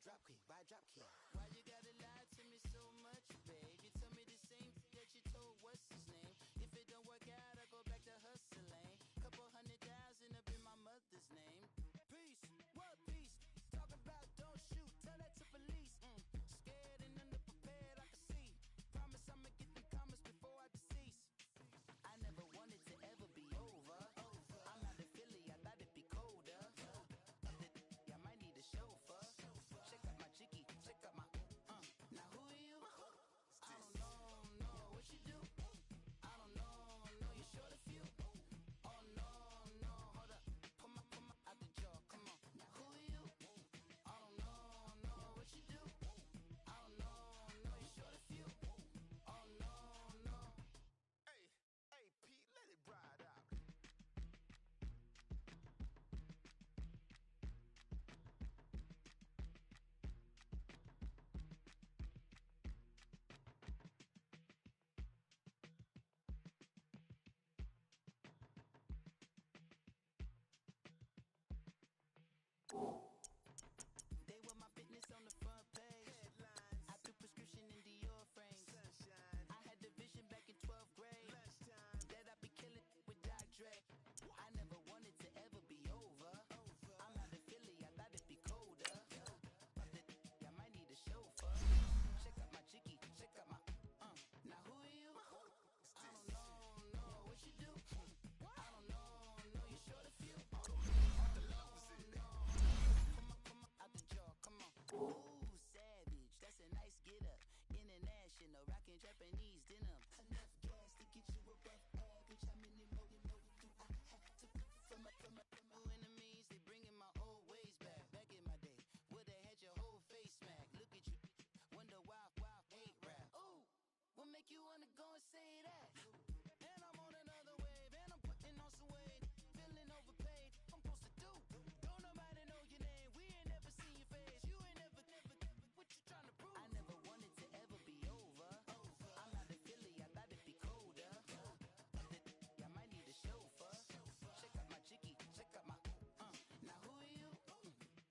Why you gotta lie to me so much, babe? You tell me the same that you told what's his name. If it don't work out, I go back to hustling. Couple 100,000 up in my mother's name. Peace, what peace? Talk about don't shoot, tell that to police. Scared and underprepared, I can see. Promise I'ma get them comments before I decease. I never wanted to ever be over. I'm out of Philly, I thought it'd be colder. I might need a chauffeur. Check out my jiggy, check out my. Now who are you? I don't know what you do. I don't know you short a few. Oh no, hold up, pull my out the jaw, come on. Now who are you? I don't know what you do. I don't know you short a few. Oh no. Hey, Pete, let it ride out. They were my business on the front page. Headlines, I threw prescription in Dior frames. sunshine, I had the vision back in 12th grade lunchtime. that I'd be killing with Dr. Dre. I never wanted to ever be over. I'm out of Philly, I thought it'd be colder. I might need a chauffeur. Check out my jiggy, check out my. Now who are you? I don't know what you do. I don't know you short a few. Pull my out the jaw, come on. Ooh, savage, that's a nice get up. International, rockin' Japanese denim. Enough gas to get you above average. How many more do I have to from my enemies? They bringing my old ways back. Back in my day, would've had your whole face smacked. Look at you, wonder why hate rap. Ooh, what make you wanna go and say that? And I'm on another wave, and I'm putting on some weight. Feeling overpaid, I'm supposed to do. Don't nobody know your name, we ain't never seen your face. You ain't never, what you trying to prove? I never wanted to ever be over. I'm out of Philly, I thought it'd be colder. I might need a chauffeur. Check out my jiggy, check out my. Now who are you?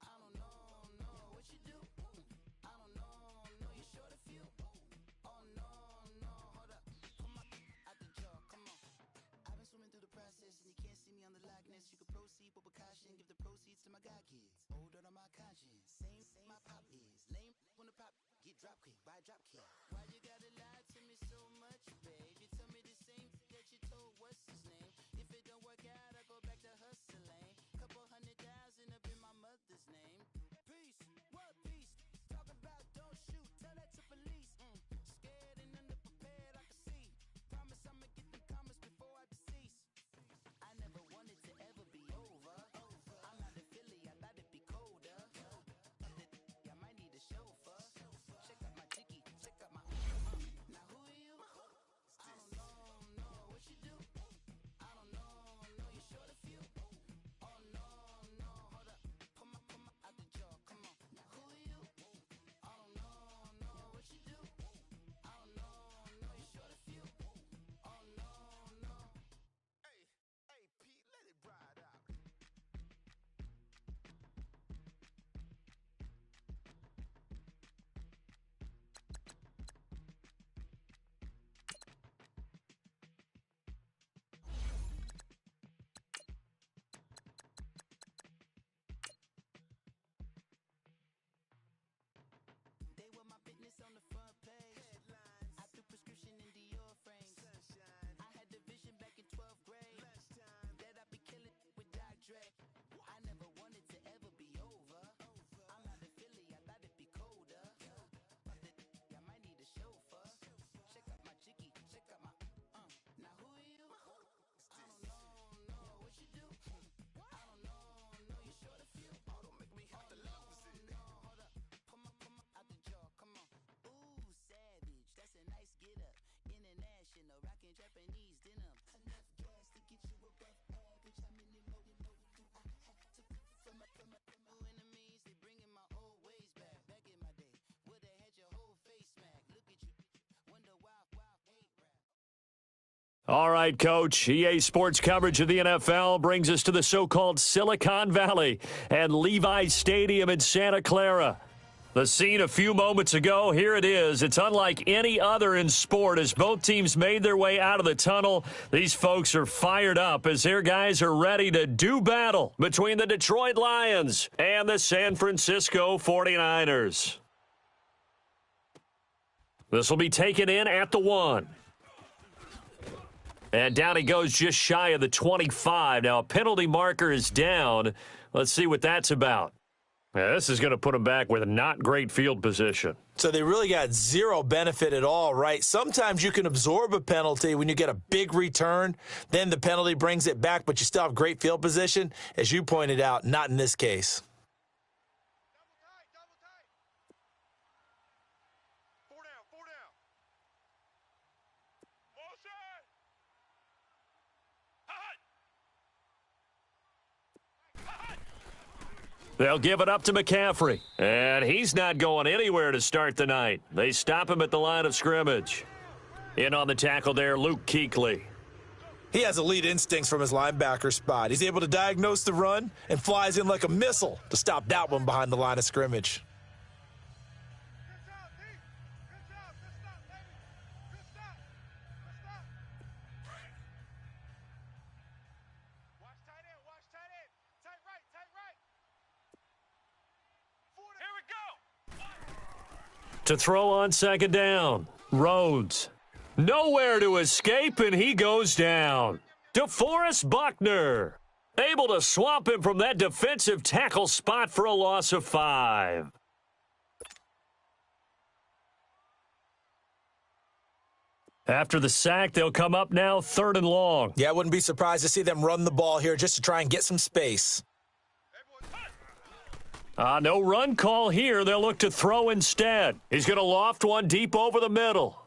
I don't know what you do. I don't know you short a few. Oh no, hold up, pull my out the jaw, come on. I've been swimming through the process and you can't see me on the likeness. You can proceed with precaution, give the proceeds to my god kids. Older on my conscience, same my pop is. Lame when the pop get drop kick by a drop kick. Why you gotta lie to me so much, babe? You tell me the same that you told what's his name. If it don't work out, I go back to hustling. Couple 100,000 up in my mother's name. Peace, what peace? Talk about don't shoot, tell that to police. Scared and underprepared, I can see. Promise I'ma get them comments before I decease. I never wanted to ever be over. I'm out of Philly, I thought it'd be colder. I might need a chauffeur. Check out my jiggy, check out my. Now who are you? I don't know what you do. I don't know you short a few. Oh no, hold up, pull my out the jaw, come on. Now who are you? I don't know what you do. I don't know you short a few. Oh no. Hey, Pete, let it ride out. They were my business on the front page. Headlines, I threw prescription in Dior frames. sunshine, I had the vision back in 12th grade lunchtime. that I'd be killing with Dr. Dre. I never wanted to ever be over. I'm out of Philly, I thought it'd be colder. I might need a chauffeur. Check out my jiggy, check out my. Now who are you? I don't know what you do. I don't know you short a few. Oh, don't make me have to lose it. No, hold up, pull my out the jaw, come on. Ooh, savage, that's a nice get up. International, rockin' Japanese denim. Enough gas to get you above average. How many more do I have to from my enemies? They bringing my old ways back. Back in my day, would've had your whole face smacked. Look at you, wonder why hate rap. All right, Coach. EA Sports coverage of the NFL brings us to the so-called Silicon Valley and Levi's Stadium in Santa Clara. The scene a few moments ago, here it is. It's unlike any other in sport as both teams made their way out of the tunnel. These folks are fired up as their guys are ready to do battle between the Detroit Lions and the San Francisco 49ers. This will be taken in at the 1. And down he goes just shy of the 25. Now a penalty marker is down. Let's see what that's about. Yeah, this is going to put them back with a not great field position. So they really got zero benefit at all, right? Sometimes you can absorb a penalty when you get a big return. Then the penalty brings it back, but you still have great field position. As you pointed out, not in this case. They'll give it up to McCaffrey. And he's not going anywhere to start the night. They stop him at the line of scrimmage. In on the tackle there, Luke Kuechly. He has elite instincts from his linebacker spot. He's able to diagnose the run and flies in like a missile to stop that one behind the line of scrimmage. To throw on second down, Rhodes. Nowhere to escape, and he goes down. DeForest Buckner able to swamp him from that defensive tackle spot for a loss of 5. After the sack, they'll come up now 3rd and long. Yeah, I wouldn't be surprised to see them run the ball here just to try and get some space. No run call here. They'll look to throw instead. He's going to loft one deep over the middle.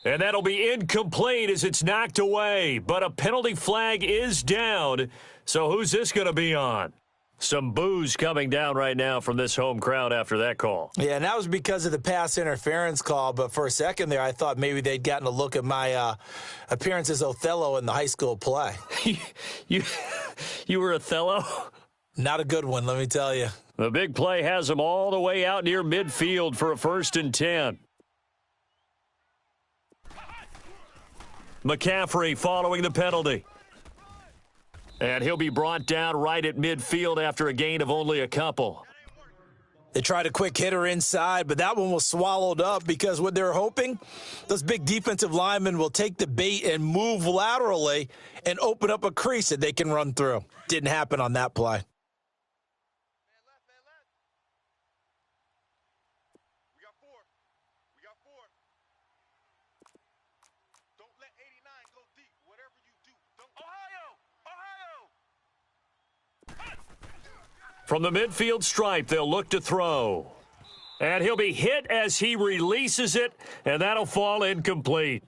And that'll be incomplete as it's knocked away. But a penalty flag is down. So who's this going to be on? Some boos coming down right now from this home crowd after that call. Yeah, and that was because of the pass interference call. But for a second there, I thought maybe they'd gotten a look at my appearance as Othello in the high school play. You were Othello? Not a good one, let me tell you. The big play has him all the way out near midfield for a 1st and 10. McCaffrey following the penalty. And he'll be brought down right at midfield after a gain of only a couple. They tried a quick hitter inside, but that one was swallowed up because what they're hoping, those big defensive linemen will take the bait and move laterally and open up a crease that they can run through. Didn't happen on that play. From the midfield stripe, they'll look to throw. And he'll be hit as he releases it, and that'll fall incomplete.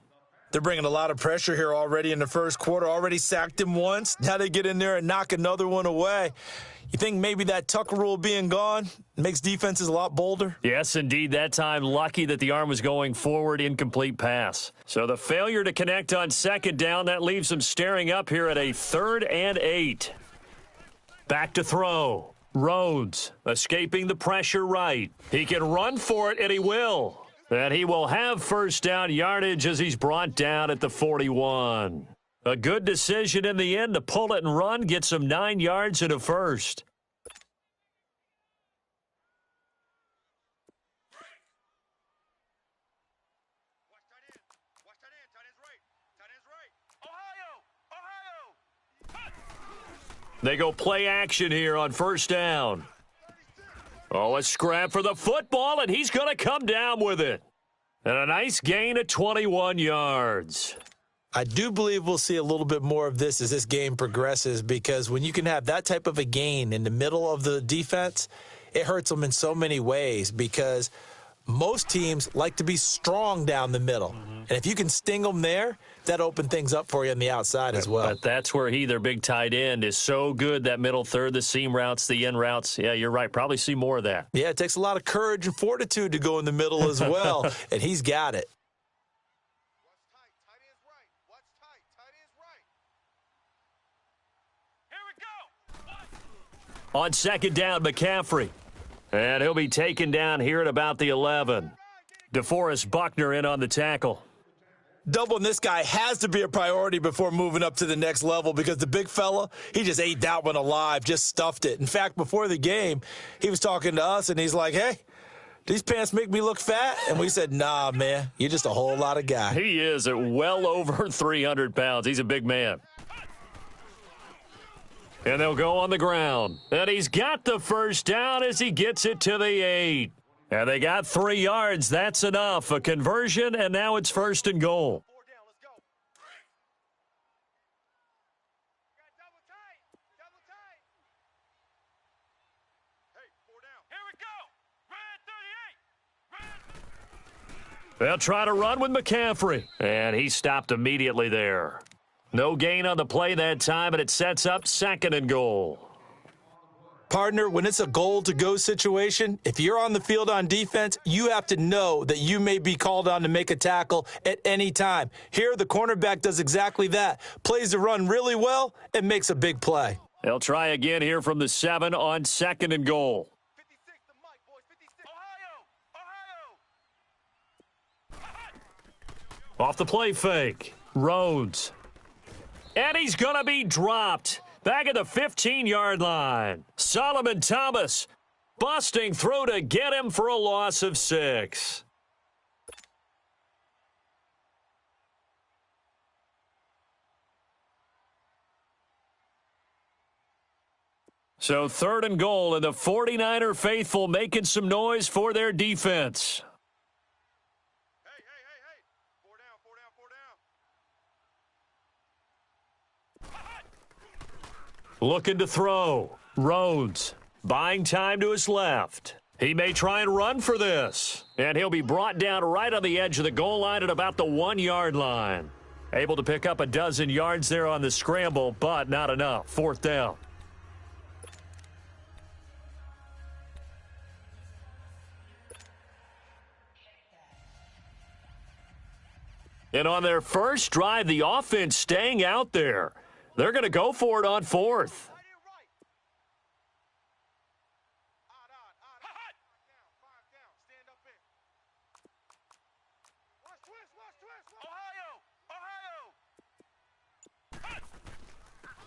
They're bringing a lot of pressure here already in the first quarter. Already sacked him once. Now they get in there and knock another one away. You think maybe that Tucker rule being gone makes defenses a lot bolder? Yes, indeed. That time, lucky that the arm was going forward, incomplete pass. So the failure to connect on second down, that leaves them staring up here at a 3rd and 8. Back to throw. Rhodes escaping the pressure right. He can run for it, and he will. And he will have first down yardage as he's brought down at the 41. A good decision in the end to pull it and run, get some 9 yards and a first. They go play action here on first down. Oh, a scrap for the football, and he's going to come down with it. And a nice gain of 21 yards. I do believe we'll see a little bit more of this as this game progresses, because when you can have that type of a gain in the middle of the defense, it hurts them in so many ways, because most teams like to be strong down the middle. And if you can sting them there, that opens things up for you on the outside as well. But that's where their big tight end, is so good, that middle third, the seam routes, the in routes. Yeah, you're right. Probably see more of that. Yeah, it takes a lot of courage and fortitude to go in the middle as well, and he's got it. On second down, McCaffrey. And he'll be taken down here at about the 11. DeForest Buckner in on the tackle. Doubling this guy has to be a priority before moving up to the next level because the big fella, he just ate that one alive, just stuffed it. In fact, before the game, he was talking to us, and he's like, hey, these pants make me look fat? And we said, nah, man, you're just a whole lot of guy. He is at well over 300 pounds. He's a big man. And they'll go on the ground. And he's got the first down as he gets it to the 8. And they got 3 yards. That's enough. A conversion, and now it's 1st and goal. They'll try to run with McCaffrey. And he stopped immediately there. No gain on the play that time, and it sets up 2nd and goal. Partner, when it's a goal-to-go situation, if you're on the field on defense, you have to know that you may be called on to make a tackle at any time. Here, the cornerback does exactly that. Plays the run really well and makes a big play. They'll try again here from the 7 on 2nd and goal. Off the play fake. Rhodes. And he's going to be dropped. Back at the 15-yard line. Solomon Thomas busting through to get him for a loss of 6. So 3rd and goal, and the 49er faithful making some noise for their defense. Looking to throw. Rhodes buying time to his left. He may try and run for this. And he'll be brought down right on the edge of the goal line at about the 1-yard line. Able to pick up a dozen yards there on the scramble, but not enough. 4th down. And on their first drive, the offense staying out there. They're going to go for it on 4th.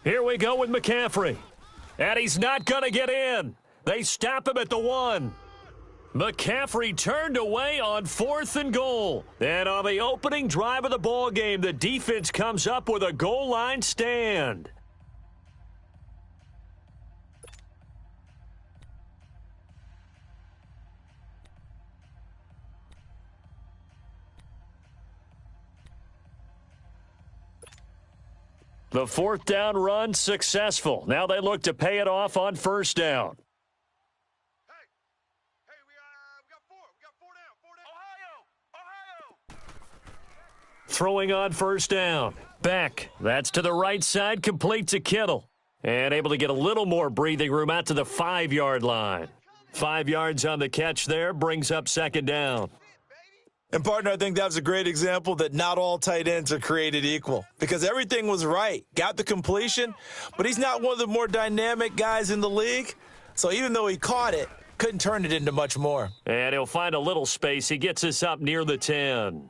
Here we go with McCaffrey. And he's not going to get in. They stop him at the 1. McCaffrey turned away on 4th and goal. And on the opening drive of the ball game, the defense comes up with a goal line stand. The 4th down run successful. Now they look to pay it off on 1st down. Throwing on 1st down. Beck. That's to the right side. Complete to Kittle. And able to get a little more breathing room out to the 5-yard line. 5 yards on the catch there. Brings up 2nd down. And, partner, I think that was a great example that not all tight ends are created equal because everything was right. Got the completion, but he's not one of the more dynamic guys in the league. So even though he caught it, couldn't turn it into much more. And he'll find a little space. He gets us up near the 10.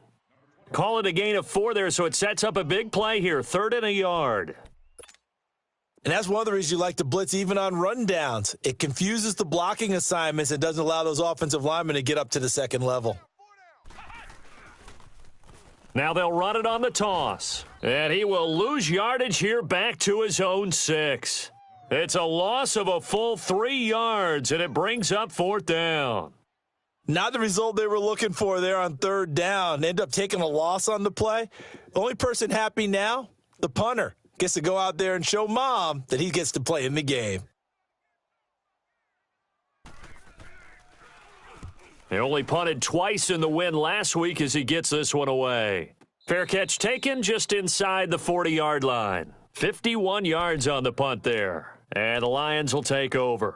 Call it a gain of 4 there, so it sets up a big play here. 3rd and a yard. And that's one of the reasons you like to blitz even on rundowns. It confuses the blocking assignments and doesn't allow those offensive linemen to get up to the 2nd level. Now they'll run it on the toss. And he will lose yardage here back to his own 6. It's a loss of a full 3 yards, and it brings up 4th down. Not the result they were looking for there on 3rd down. They end up taking a loss on the play. The only person happy now, the punter, gets to go out there and show mom that he gets to play in the game. He only punted twice in the win last week as he gets this one away. Fair catch taken just inside the 40-yard line. 51 yards on the punt there. And the Lions will take over.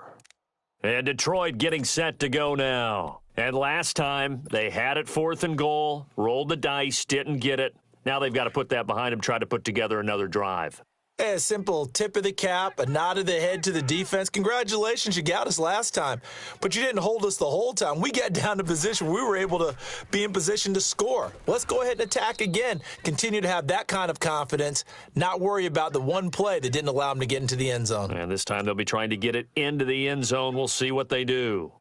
And Detroit getting set to go now. And last time, they had it 4th and goal, rolled the dice, didn't get it. Now they've got to put that behind them, try to put together another drive. A simple tip of the cap, a nod of the head to the defense. Congratulations, you got us last time. But you didn't hold us the whole time. We got down to position. We were able to be in position to score. Let's go ahead and attack again. Continue to have that kind of confidence, not worry about the one play that didn't allow them to get into the end zone. And this time they'll be trying to get it into the end zone. We'll see what they do.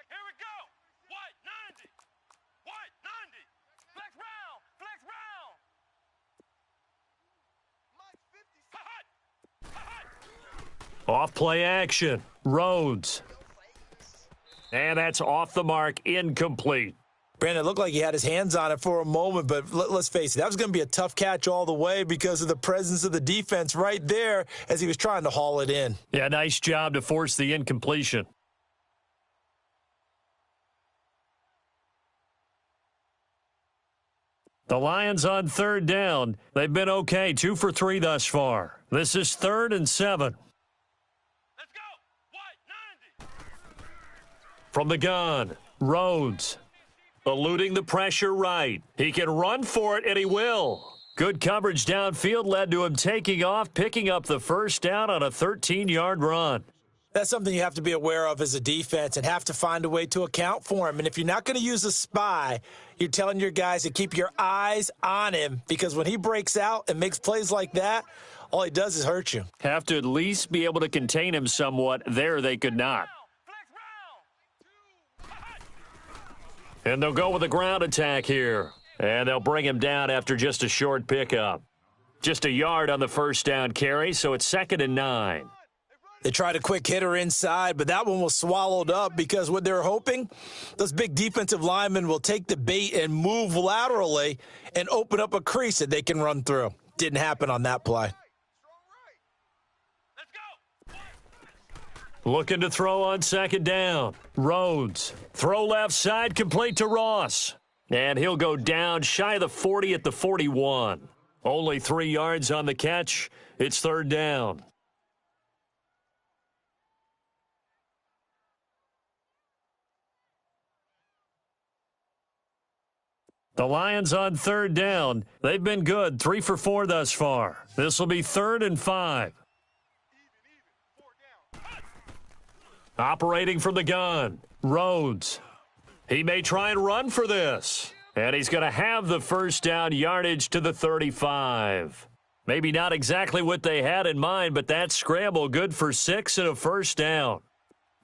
Here we go. White 90. White 90. Flex round. Flex round. Mike 50. Hot. Off play action. Rhodes. And that's off the mark. Incomplete. Brandon, it looked like he had his hands on it for a moment, but let's face it, that was going to be a tough catch all the way because of the presence of the defense right there as he was trying to haul it in. Yeah, nice job to force the incompletion. The Lions on third down. They've been okay, 2 for 3 thus far. This is 3rd and 7. Let's go. White 90. From the gun, Rhodes. Eluding the pressure right. He can run for it, and he will. Good coverage downfield led to him taking off, picking up the first down on a 13-yard run. That's something you have to be aware of as a defense and have to find a way to account for him. And if you're not going to use a spy, you're telling your guys to keep your eyes on him because when he breaks out and makes plays like that, all he does is hurt you. Have to at least be able to contain him somewhat. There they could not. And they'll go with a ground attack here. And they'll bring him down after just a short pickup. Just a yard on the first down carry, so it's 2nd and 9. They tried a quick hitter inside, but that one was swallowed up because what they're hoping, those big defensive linemen will take the bait and move laterally and open up a crease that they can run through. Didn't happen on that play. Looking to throw on 2nd down. Rhodes. Throw left side, complete to Ross. And he'll go down shy of the 40 at the 41. Only 3 yards on the catch. It's 3rd down. The Lions on 3rd down. They've been good, 3 for 4 thus far. This will be 3rd and 5. Operating from the gun, Rhodes. He may try and run for this. And he's going to have the first down yardage to the 35. Maybe not exactly what they had in mind, but that scramble good for 6 and a first down.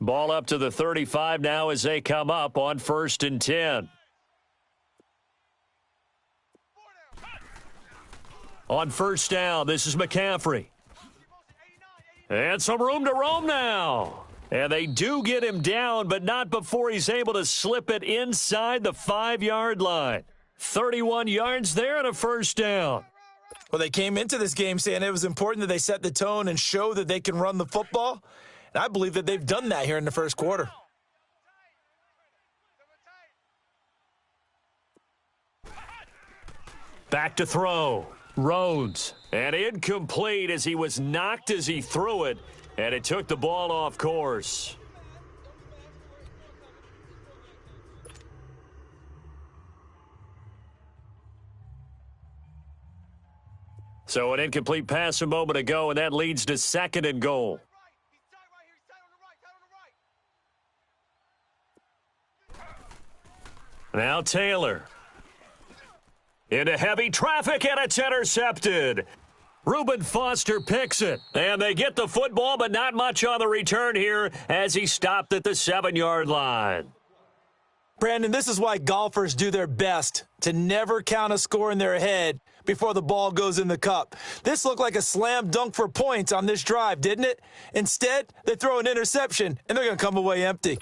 Ball up to the 35 now as they come up on 1st and 10. On 1st down, this is McCaffrey. And some room to roam now. And they do get him down, but not before he's able to slip it inside the 5-yard line. 31 yards there and a first down. Well, they came into this game saying it was important that they set the tone and show that they can run the football. And I believe that they've done that here in the first quarter. Back to throw. Rhodes. And incomplete as he was knocked as he threw it. And it took the ball off course. So an incomplete pass a moment ago, and that leads to 2nd and goal. Now Taylor. Into heavy traffic, and it's intercepted. Reuben Foster picks it, and they get the football, but not much on the return here as he stopped at the 7-yard line. Brandon, this is why golfers do their best to never count a score in their head before the ball goes in the cup. This looked like a slam dunk for points on this drive, didn't it? Instead, they throw an interception, and they're going to come away empty.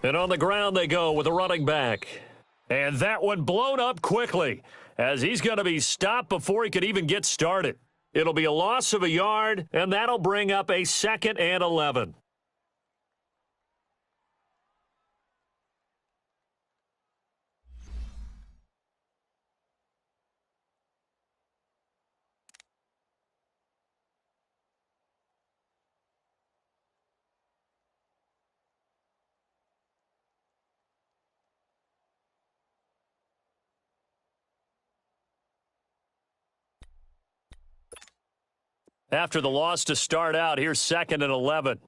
And on the ground they go with a running back. And that one blown up quickly as he's going to be stopped before he could even get started. It'll be a loss of a yard, and that'll bring up a 2nd and 11. After the loss to start out, here's 2nd and 11.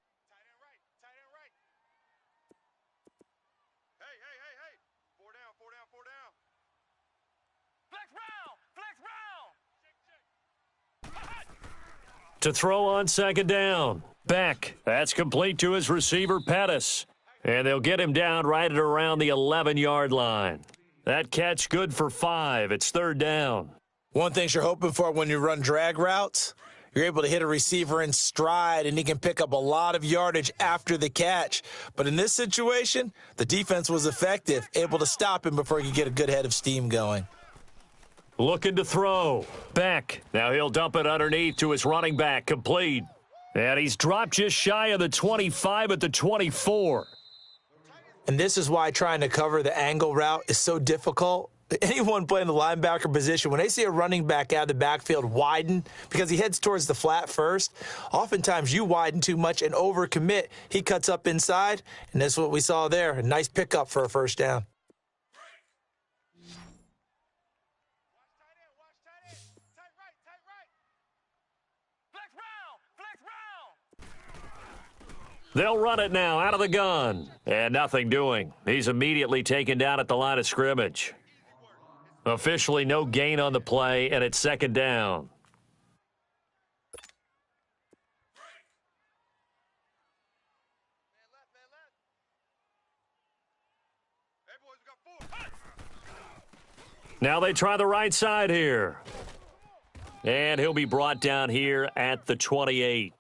To throw on 2nd down. Beck. That's complete to his receiver, Pettis. And they'll get him down right at around the 11-yard line. That catch good for 5. It's 3rd down. One thing you're hoping for when you run drag routes, you're able to hit a receiver in stride, and he can pick up a lot of yardage after the catch. But in this situation, the defense was effective, able to stop him before he could get a good head of steam going. Looking to throw. Beck. Now he'll dump it underneath to his running back. Complete. And he's dropped just shy of the 25 at the 24. And this is why trying to cover the angle route is so difficult. Anyone playing the linebacker position, when they see a running back out of the backfield widen because he heads towards the flat first, oftentimes you widen too much and overcommit. He cuts up inside, and that's what we saw there. A nice pickup for a 1st down. They'll run it now out of the gun. And nothing doing. He's immediately taken down at the line of scrimmage. Officially no gain on the play, and it's 2nd down. Now they try the right side here. And he'll be brought down here at the 28.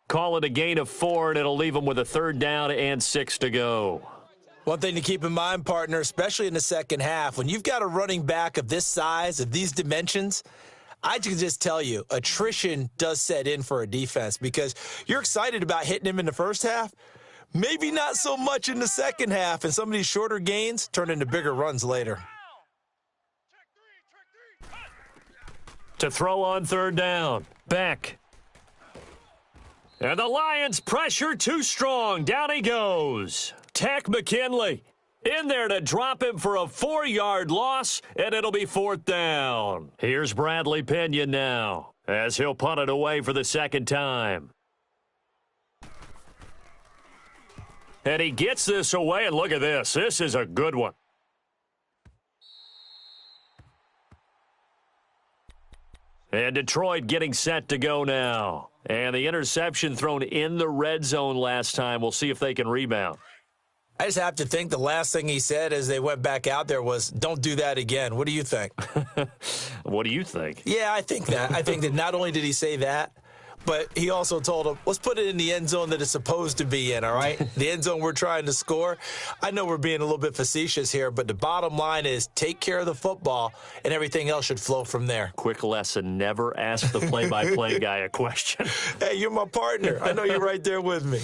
Call it a gain of 4, and it'll leave him with a 3rd down and 6 to go. One thing to keep in mind, partner, especially in the second half, when you've got a running back of this size, of these dimensions, I can just tell you, attrition does set in for a defense because you're excited about hitting him in the first half, maybe not so much in the second half, and some of these shorter gains turn into bigger runs later. To throw on 3rd down. Beck. And the Lions pressure too strong. Down he goes. Tech McKinley in there to drop him for a 4-yard loss, and it'll be 4th down. Here's Bradley Pinion now as he'll punt it away for the 2nd time. And he gets this away, and look at this. This is a good one. And Detroit getting set to go now. And the interception thrown in the red zone last time. We'll see if they can rebound. I just have to think the last thing he said as they went back out there was, don't do that again. What do you think? What do you think? Yeah, I think that. I think that not only did he say that, but he also told him, let's put it in the end zone that it's supposed to be in, all right? The end zone we're trying to score. I know we're being a little bit facetious here, but the bottom line is take care of the football, and everything else should flow from there. Quick lesson, never ask the play-by-play guy a question. Hey, you're my partner. I know you're right there with me.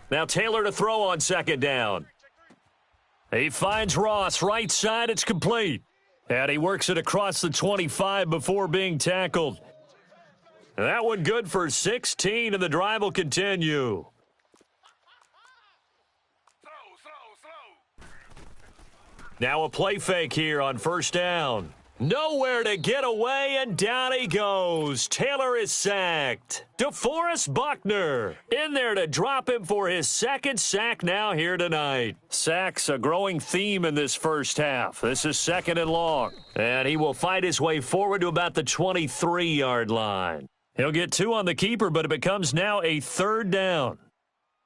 Now Taylor to throw on 2nd down. He finds Ross, right side, it's complete. And he works it across the 25 before being tackled. And that one good for 16, and the drive will continue. Now a play fake here on 1st down. Nowhere to get away, and down he goes. Taylor is sacked. DeForest Buckner in there to drop him for his 2nd sack now here tonight. Sacks a growing theme in this first half. This is 2nd and long. And he will fight his way forward to about the 23-yard line. He'll get 2 on the keeper, but it becomes now a 3rd down.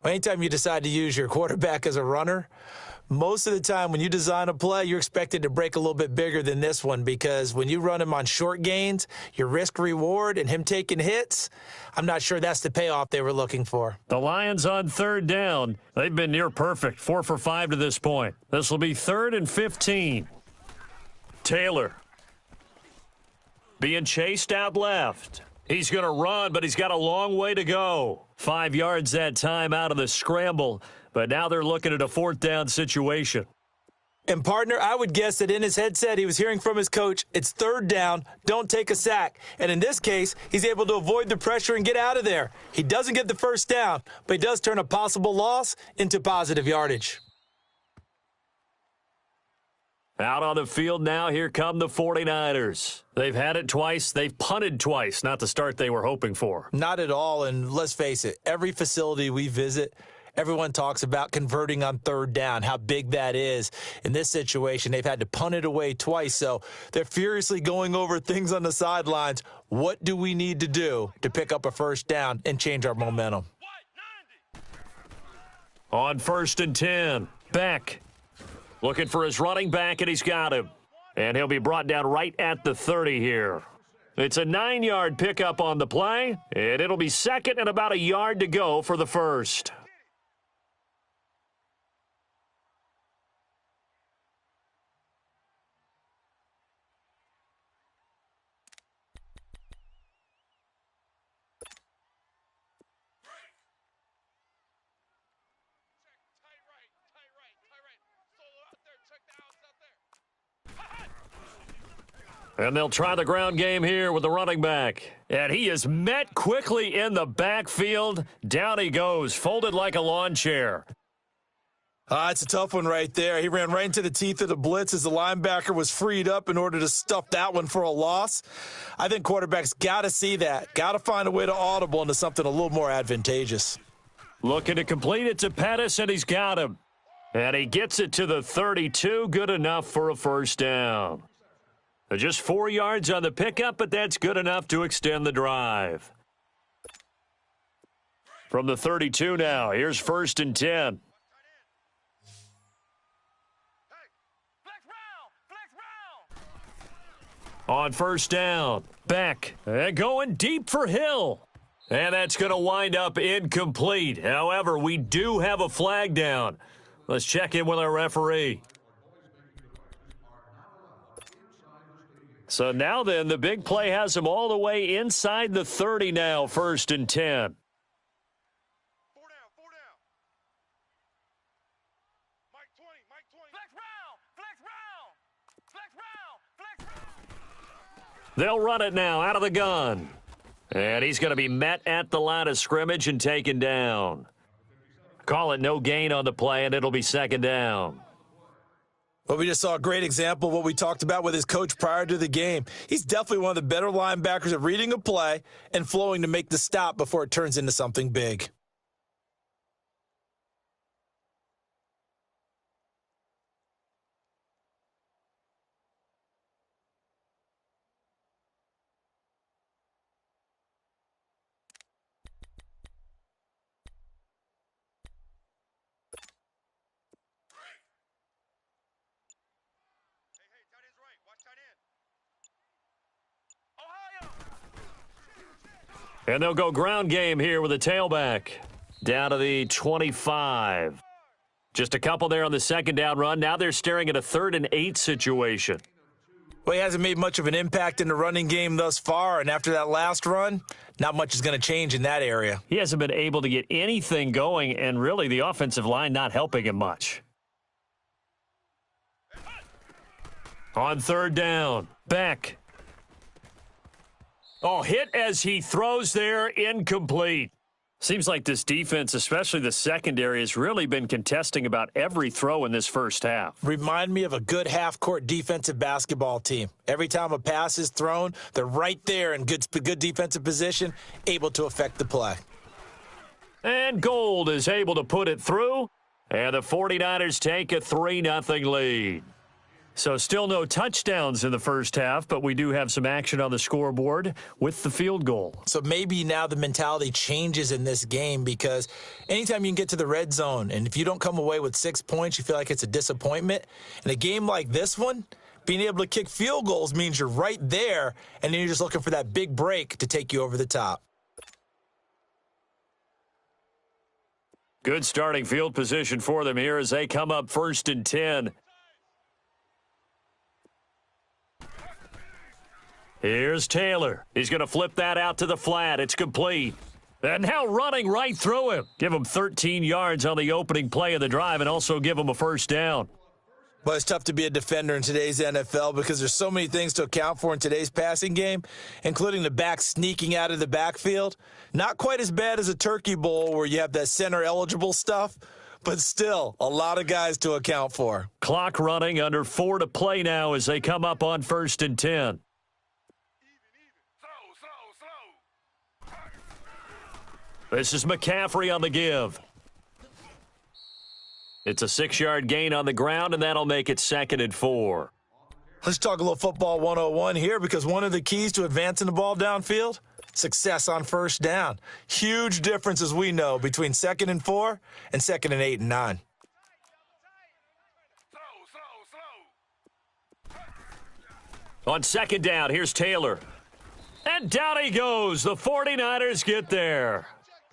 Anytime you decide to use your quarterback as a runner, most of the time when you design a play, you're expected to break a little bit bigger than this one because when you run him on short gains, your risk-reward and him taking hits, I'm not sure that's the payoff they were looking for. The Lions on 3rd down. They've been near perfect, 4 for 5 to this point. This will be 3rd and 15. Taylor being chased out left. He's going to run, but he's got a long way to go. 5 yards that time out of the scramble. But now they're looking at a 4th down situation. And, partner, I would guess that in his headset he was hearing from his coach, it's third down, don't take a sack. And in this case, he's able to avoid the pressure and get out of there. He doesn't get the first down, but he does turn a possible loss into positive yardage. Out on the field now, here come the 49ers. They've had it twice. They've punted twice. Not the start they were hoping for. Not at all, and let's face it, every facility we visit, everyone talks about converting on third down, how big that is. In this situation, they've had to punt it away twice, so they're furiously going over things on the sidelines. What do we need to do to pick up a first down and change our momentum? On 1st and 10, Beck looking for his running back, and he's got him. And he'll be brought down right at the 30 here. It's a 9-yard pickup on the play, and it'll be second and about a yard to go for the first. And they'll try the ground game here with the running back. And he is met quickly in the backfield. Down he goes, folded like a lawn chair. It's a tough one right there. He ran right into the teeth of the blitz as the linebacker was freed up in order to stuff that one for a loss. I think quarterbacks got to see that. Got to find a way to audible into something a little more advantageous. Looking to complete it to Pettis, and he's got him. And he gets it to the 32. Good enough for a first down. Just 4 yards on the pickup, but that's good enough to extend the drive. From the 32 now, here's 1st and 10. On 1st down, Beck going deep for Hill. And that's going to wind up incomplete. However, we do have a flag down. Let's check in with our referee. So now then, the big play has him all the way inside the 30 now, 1st and 10. 4 down, 4 down. Mike 20, Mike 20. Flex round, flex round, flex round, flex round. They'll run it now out of the gun. And he's going to be met at the line of scrimmage and taken down. Call it no gain on the play, and it'll be 2nd down. Well, we just saw a great example of what we talked about with his coach prior to the game. He's definitely one of the better linebackers at reading a play and flowing to make the stop before it turns into something big. And they'll go ground game here with a tailback. Down to the 25. Just a couple there on the 2nd down run. Now they're staring at a 3rd and 8 situation. Well, he hasn't made much of an impact in the running game thus far, and after that last run, not much is going to change in that area. He hasn't been able to get anything going, and really the offensive line not helping him much. On 3rd down, Beck. Oh, hit as he throws there, incomplete. Seems like this defense, especially the secondary, has really been contesting about every throw in this first half. Remind me of a good half-court defensive basketball team. Every time a pass is thrown, they're right there in good defensive position, able to affect the play. And Gold is able to put it through, and the 49ers take a 3-0 lead. So still no touchdowns in the first half, but we do have some action on the scoreboard with the field goal. So maybe now the mentality changes in this game, because anytime you can get to the red zone, and if you don't come away with 6 points, you feel like it's a disappointment. In a game like this one, being able to kick field goals means you're right there, and then you're just looking for that big break to take you over the top. Good starting field position for them here as they come up 1st and 10. Here's Taylor. He's going to flip that out to the flat. It's complete. And now running right through him. Give him 13 yards on the opening play of the drive and also give him a first down. Well, it's tough to be a defender in today's NFL because there's so many things to account for in today's passing game, including the back sneaking out of the backfield. Not quite as bad as a turkey bowl where you have that center-eligible stuff, but still a lot of guys to account for. Clock running, under 4 to play now as they come up on 1st and 10. This is McCaffrey on the give. It's a 6-yard gain on the ground, and that'll make it 2nd and 4. Let's talk a little football 101 here, because one of the keys to advancing the ball downfield, success on first down. Huge difference, as we know, between 2nd and 4 and 2nd and 8 and 9. On 2nd down, here's Taylor. And down he goes. The 49ers get there.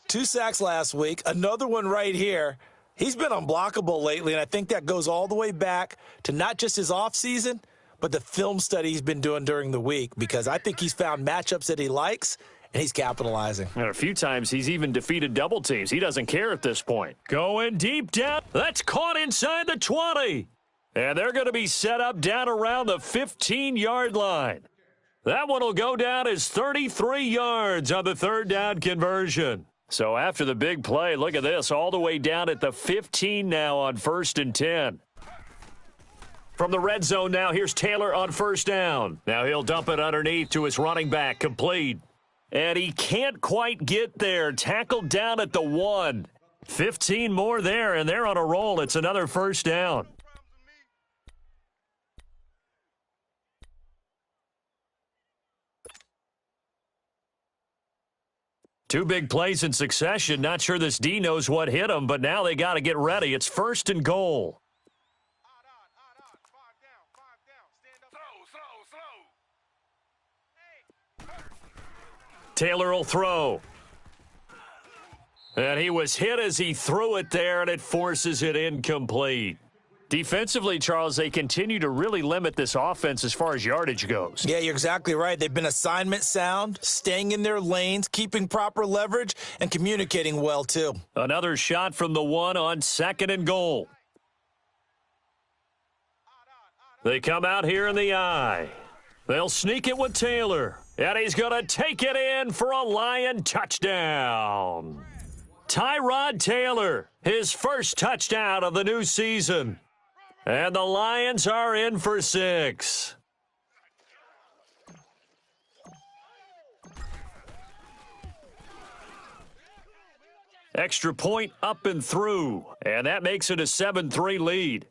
2 sacks last week, another one right here. He's been unblockable lately, and I think that goes all the way back to not just his offseason, but the film study he's been doing during the week, because I think he's found matchups that he likes, and he's capitalizing. And a few times he's even defeated double teams. He doesn't care at this point. Going deep down. That's caught inside the 20. And they're going to be set up down around the 15-yard line. That one will go down as 33 yards on the 3rd down conversion. So after the big play, look at this, all the way down at the 15 now on 1st and 10. From the red zone now, here's Taylor on 1st down. Now he'll dump it underneath to his running back, complete. And he can't quite get there. Tackled down at the 1. 15 more there, and they're on a roll. It's another 1st down. Two big plays in succession. Not sure this D knows what hit him, but now they got to get ready. It's 1st and goal. Taylor will throw. And he was hit as he threw it there, and it forces it incomplete. Defensively, Charles, they continue to really limit this offense as far as yardage goes. Yeah, you're exactly right. They've been assignment sound, staying in their lanes, keeping proper leverage, and communicating well, too. Another shot from the 1 on 2nd and goal. They come out here in the eye. They'll sneak it with Taylor. And he's going to take it in for a Lion touchdown. Tyrod Taylor, his first touchdown of the new season. And the Lions are in for 6. Extra point up and through. And that makes it a 7-3 lead.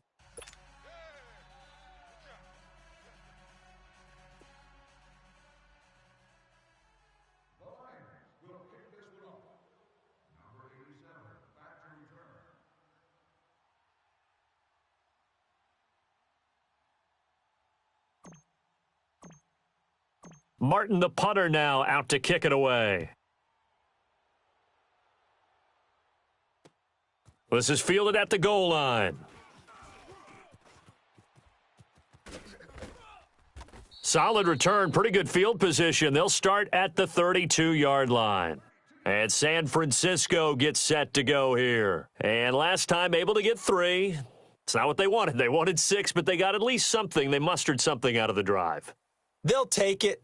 Martin, the punter, now out to kick it away. This is fielded at the goal line. Solid return, pretty good field position. They'll start at the 32-yard line. And San Francisco gets set to go here. And last time able to get 3. It's not what they wanted. They wanted 6, but they got at least something. They mustered something out of the drive. They'll take it.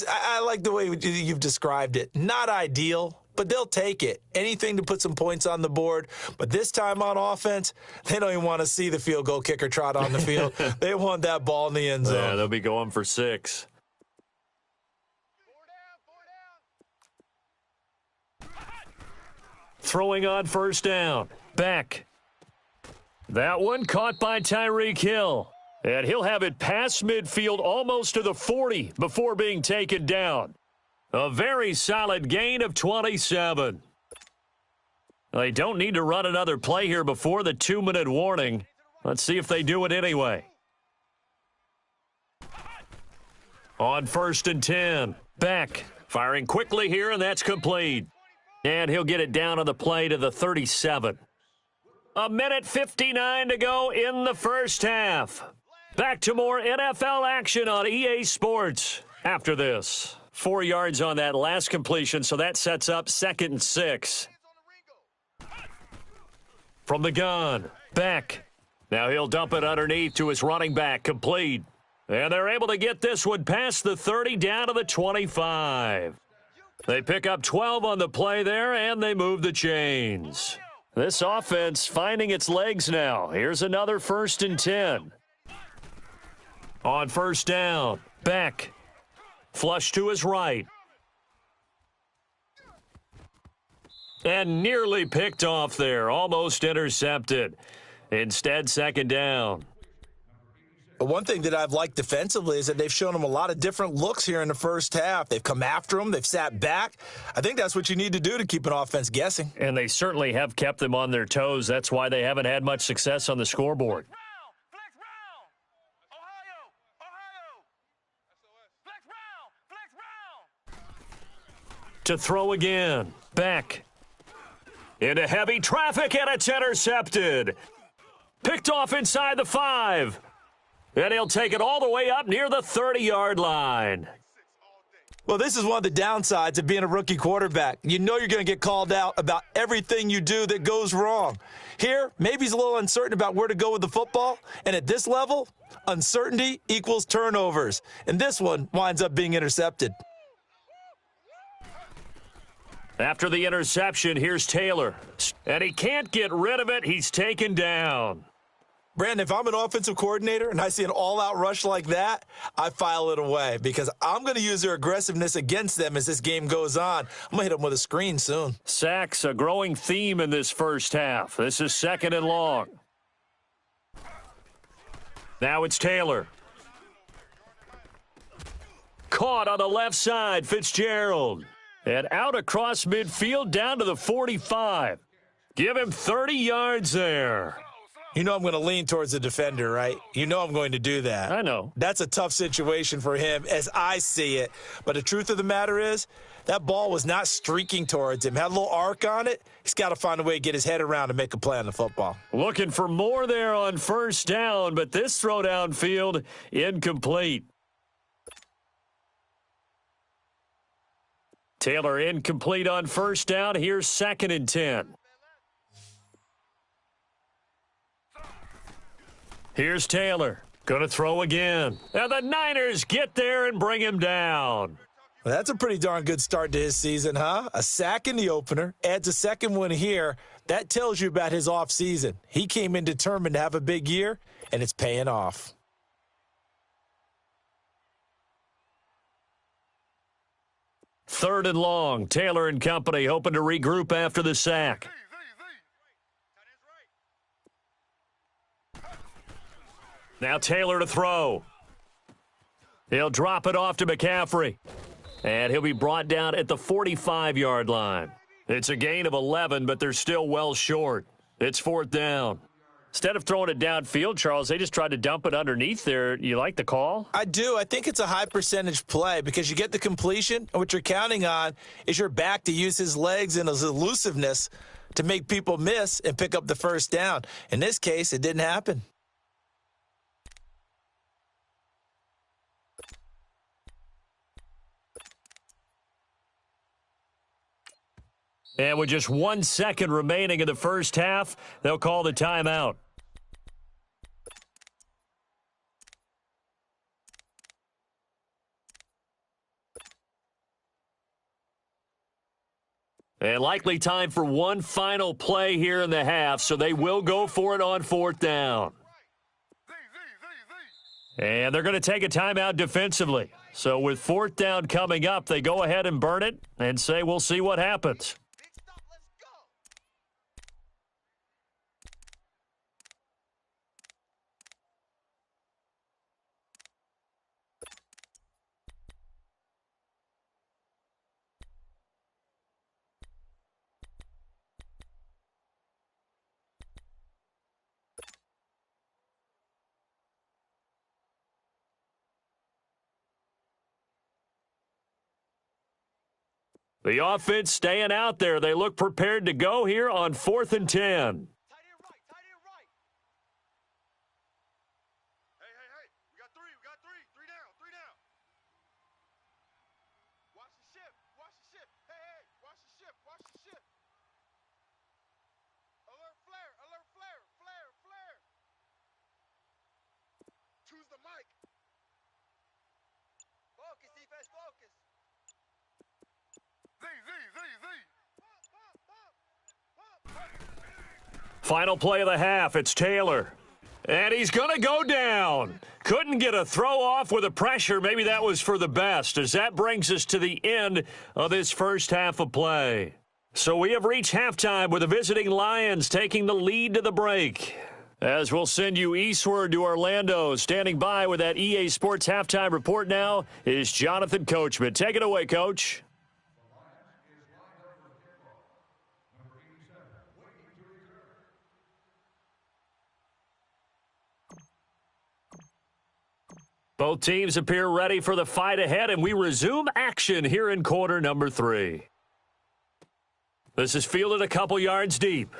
I like the way you've described it. Not ideal, but they'll take it. Anything to put some points on the board. But this time on offense, they don't even want to see the field goal kicker trot on the field. They want that ball in the end zone. Yeah, they'll be going for 6. Throwing on 1st down. Back. That one caught by Tyreek Hill. And he'll have it past midfield almost to the 40 before being taken down. A very solid gain of 27. They don't need to run another play here before the 2-minute warning. Let's see if they do it anyway. On 1st and 10. Beck firing quickly here, and that's complete. And he'll get it down on the play to the 37. 1:59 to go in the first half. Back to more NFL action on EA Sports after this. 4 yards on that last completion, so that sets up 2nd and 6. From the gun, Beck. Now he'll dump it underneath to his running back, complete. And they're able to get this one past the 30 down to the 25. They pick up 12 on the play there, and they move the chains. This offense finding its legs now. Here's another 1st and 10. On 1st down, Beck. Flush to his right. And nearly picked off there, almost intercepted. Instead, 2nd down. One thing that I've liked defensively is that they've shown them a lot of different looks here in the first half. They've come after them. They've sat back. I think that's what you need to do to keep an offense guessing. And they certainly have kept them on their toes. That's why they haven't had much success on the scoreboard. Flex round! Ohio! Flex round! To throw again. Beck. Into heavy traffic, and it's intercepted. Picked off inside the 5. And he'll take it all the way up near the 30-yard line. Well, this is one of the downsides of being a rookie quarterback. You know you're going to get called out about everything you do that goes wrong. Here, maybe he's a little uncertain about where to go with the football. And at this level, uncertainty equals turnovers. And this one winds up being intercepted. After the interception, here's Taylor. And he can't get rid of it. He's taken down. Brandon, if I'm an offensive coordinator and I see an all-out rush like that, I file it away because I'm going to use their aggressiveness against them as this game goes on. I'm going to hit them with a screen soon. Sacks, a growing theme in this first half. This is 2nd and long. Now it's Taylor. Caught on the left side, Fitzgerald. And out across midfield down to the 45. Give him 30 yards there. You know I'm going to lean towards the defender, right? You know I'm going to do that. I know. That's a tough situation for him as I see it. But the truth of the matter is, that ball was not streaking towards him. Had a little arc on it. He's got to find a way to get his head around and make a play on the football. Looking for more there on 1st down, but this throw downfield incomplete. Taylor incomplete on 1st down. Here's 2nd and 10. Here's Taylor. Going to throw again. And the Niners get there and bring him down. Well, that's a pretty darn good start to his season, huh? A sack in the opener, adds a second one here. That tells you about his offseason. He came in determined to have a big year, and it's paying off. Third and long. Taylor and company hoping to regroup after the sack. Now Taylor to throw. He'll drop it off to McCaffrey. And he'll be brought down at the 45-yard line. It's a gain of 11, but they're still well short. It's 4th down. Instead of throwing it downfield, Charles, they just tried to dump it underneath there. You like the call? I do. I think it's a high percentage play because you get the completion, and what you're counting on is your back to use his legs and his elusiveness to make people miss and pick up the 1st down. In this case, it didn't happen. And with just 1 second remaining in the first half, they'll call the timeout. And likely time for one final play here in the half, so they will go for it on 4th down. And they're going to take a timeout defensively. So with 4th down coming up, they go ahead and burn it and say we'll see what happens. The offense staying out there. They look prepared to go here on 4th and 10. Final play of the half. It's Taylor. And he's going to go down. Couldn't get a throw off with the pressure. Maybe that was for the best, as that brings us to the end of this first half of play. So we have reached halftime with the visiting Lions taking the lead to the break. As we'll send you eastward to Orlando, standing by with that EA Sports halftime report now is Jonathan Coachman. Take it away, Coach. Both teams appear ready for the fight ahead, and we resume action here in quarter number 3. This is fielded a couple yards deep.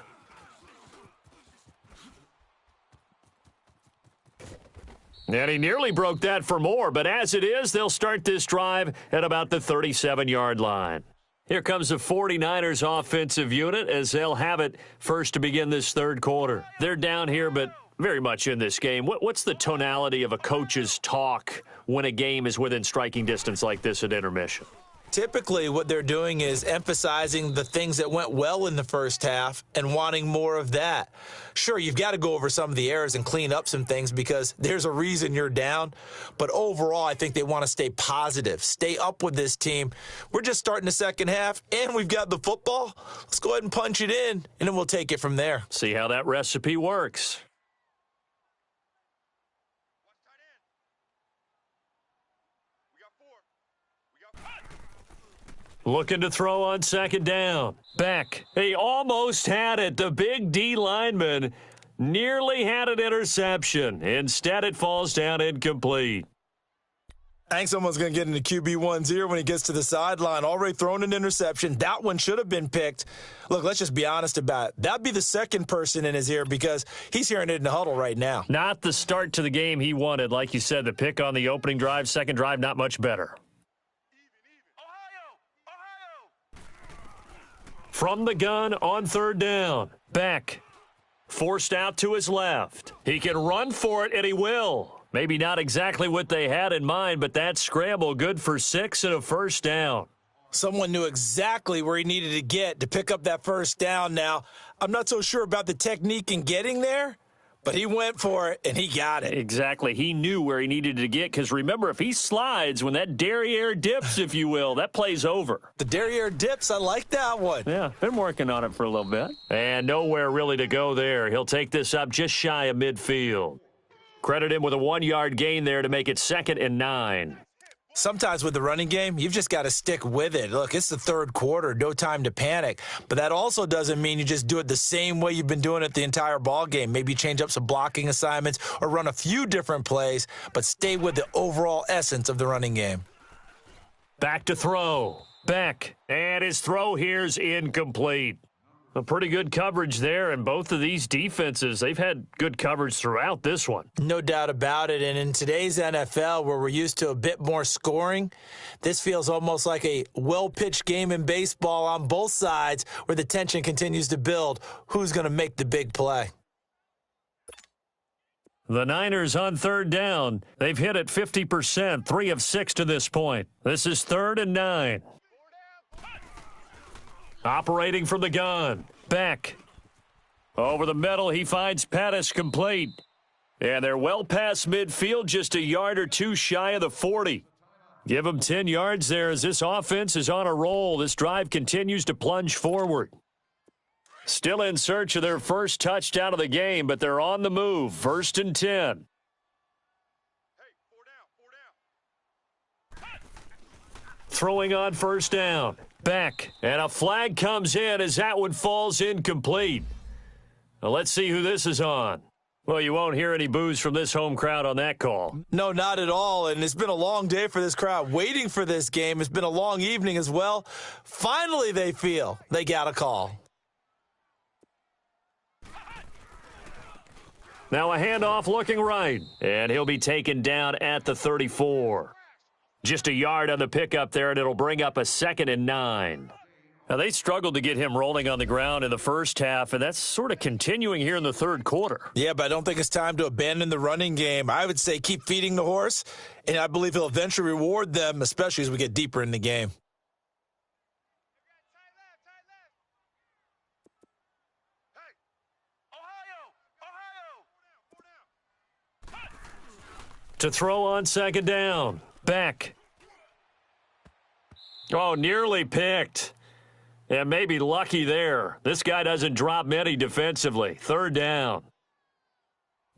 And he nearly broke that for more, but as it is, they'll start this drive at about the 37-yard line. Here comes the 49ers offensive unit as they'll have it first to begin this third quarter. They're down here, but very much in this game. What's the tonality of a coach's talk when a game is within striking distance like this at intermission? Typically, what they're doing is emphasizing the things that went well in the first half and wanting more of that. Sure, you've got to go over some of the errors and clean up some things because there's a reason you're down. But overall, I think they want to stay positive, stay up with this team. We're just starting the second half, and we've got the football. Let's go ahead and punch it in, and then we'll take it from there. See how that recipe works. Looking to throw on second down. Beck, he almost had it. The big D lineman nearly had an interception. Instead, it falls down incomplete. I think someone's going to get into QB1's ear when he gets to the sideline. Already thrown an interception. That one should have been picked. Look, let's just be honest about it. That'd be the second person in his ear because he's hearing it in the huddle right now. Not the start to the game he wanted. Like you said, the pick on the opening drive, second drive, not much better. From the gun on third down. Beck forced out to his left. He can run for it, and he will. Maybe not exactly what they had in mind, but that scramble good for 6 and a first down. Someone knew exactly where he needed to get to pick up that first down. Now, I'm not so sure about the technique in getting there, but he went for it, and he got it. Exactly. He knew where he needed to get, because remember, if he slides, when that derriere dips, if you will, that play's over. The derriere dips, I like that one. Yeah, been working on it for a little bit. And nowhere really to go there. He'll take this up just shy of midfield. Credit him with a 1-yard gain there to make it 2nd and 9. Sometimes with the running game, you've just got to stick with it. Look, it's the third quarter, no time to panic. But that also doesn't mean you just do it the same way you've been doing it the entire ball game. Maybe change up some blocking assignments or run a few different plays, but stay with the overall essence of the running game. Back to throw. Beck. And his throw here's incomplete. A pretty good coverage there, and both of these defenses, they've had good coverage throughout this one. No doubt about it, and in today's NFL, where we're used to a bit more scoring, this feels almost like a well-pitched game in baseball on both sides where the tension continues to build. Who's going to make the big play? The Niners on third down. They've hit it 50%, 3 of 6 to this point. This is 3rd and 9. Operating from the gun. Beck. Over the middle, he finds Pettis complete. And they're well past midfield, just a yard or two shy of the 40. Give them 10 yards there as this offense is on a roll. This drive continues to plunge forward. Still in search of their first touchdown of the game, but they're on the move. 1st and 10. Throwing on first down. Beck, and a flag comes in as that one falls incomplete. Now let's see who this is on. Well, you won't hear any boos from this home crowd on that call. No, not at all, and it's been a long day for this crowd waiting for this game. It's been a long evening as well. Finally, they feel they got a call. Now a handoff looking right, and he'll be taken down at the 34. Just a yard on the pickup there, and it'll bring up a 2nd and 9. Now, they struggled to get him rolling on the ground in the first half, and that's sort of continuing here in the third quarter. Yeah, but I don't think it's time to abandon the running game. I would say keep feeding the horse, and I believe he'll eventually reward them, especially as we get deeper in the game. Hey, To throw on second down. Beck. Oh, nearly picked. And maybe lucky there. This guy doesn't drop many defensively. Third down.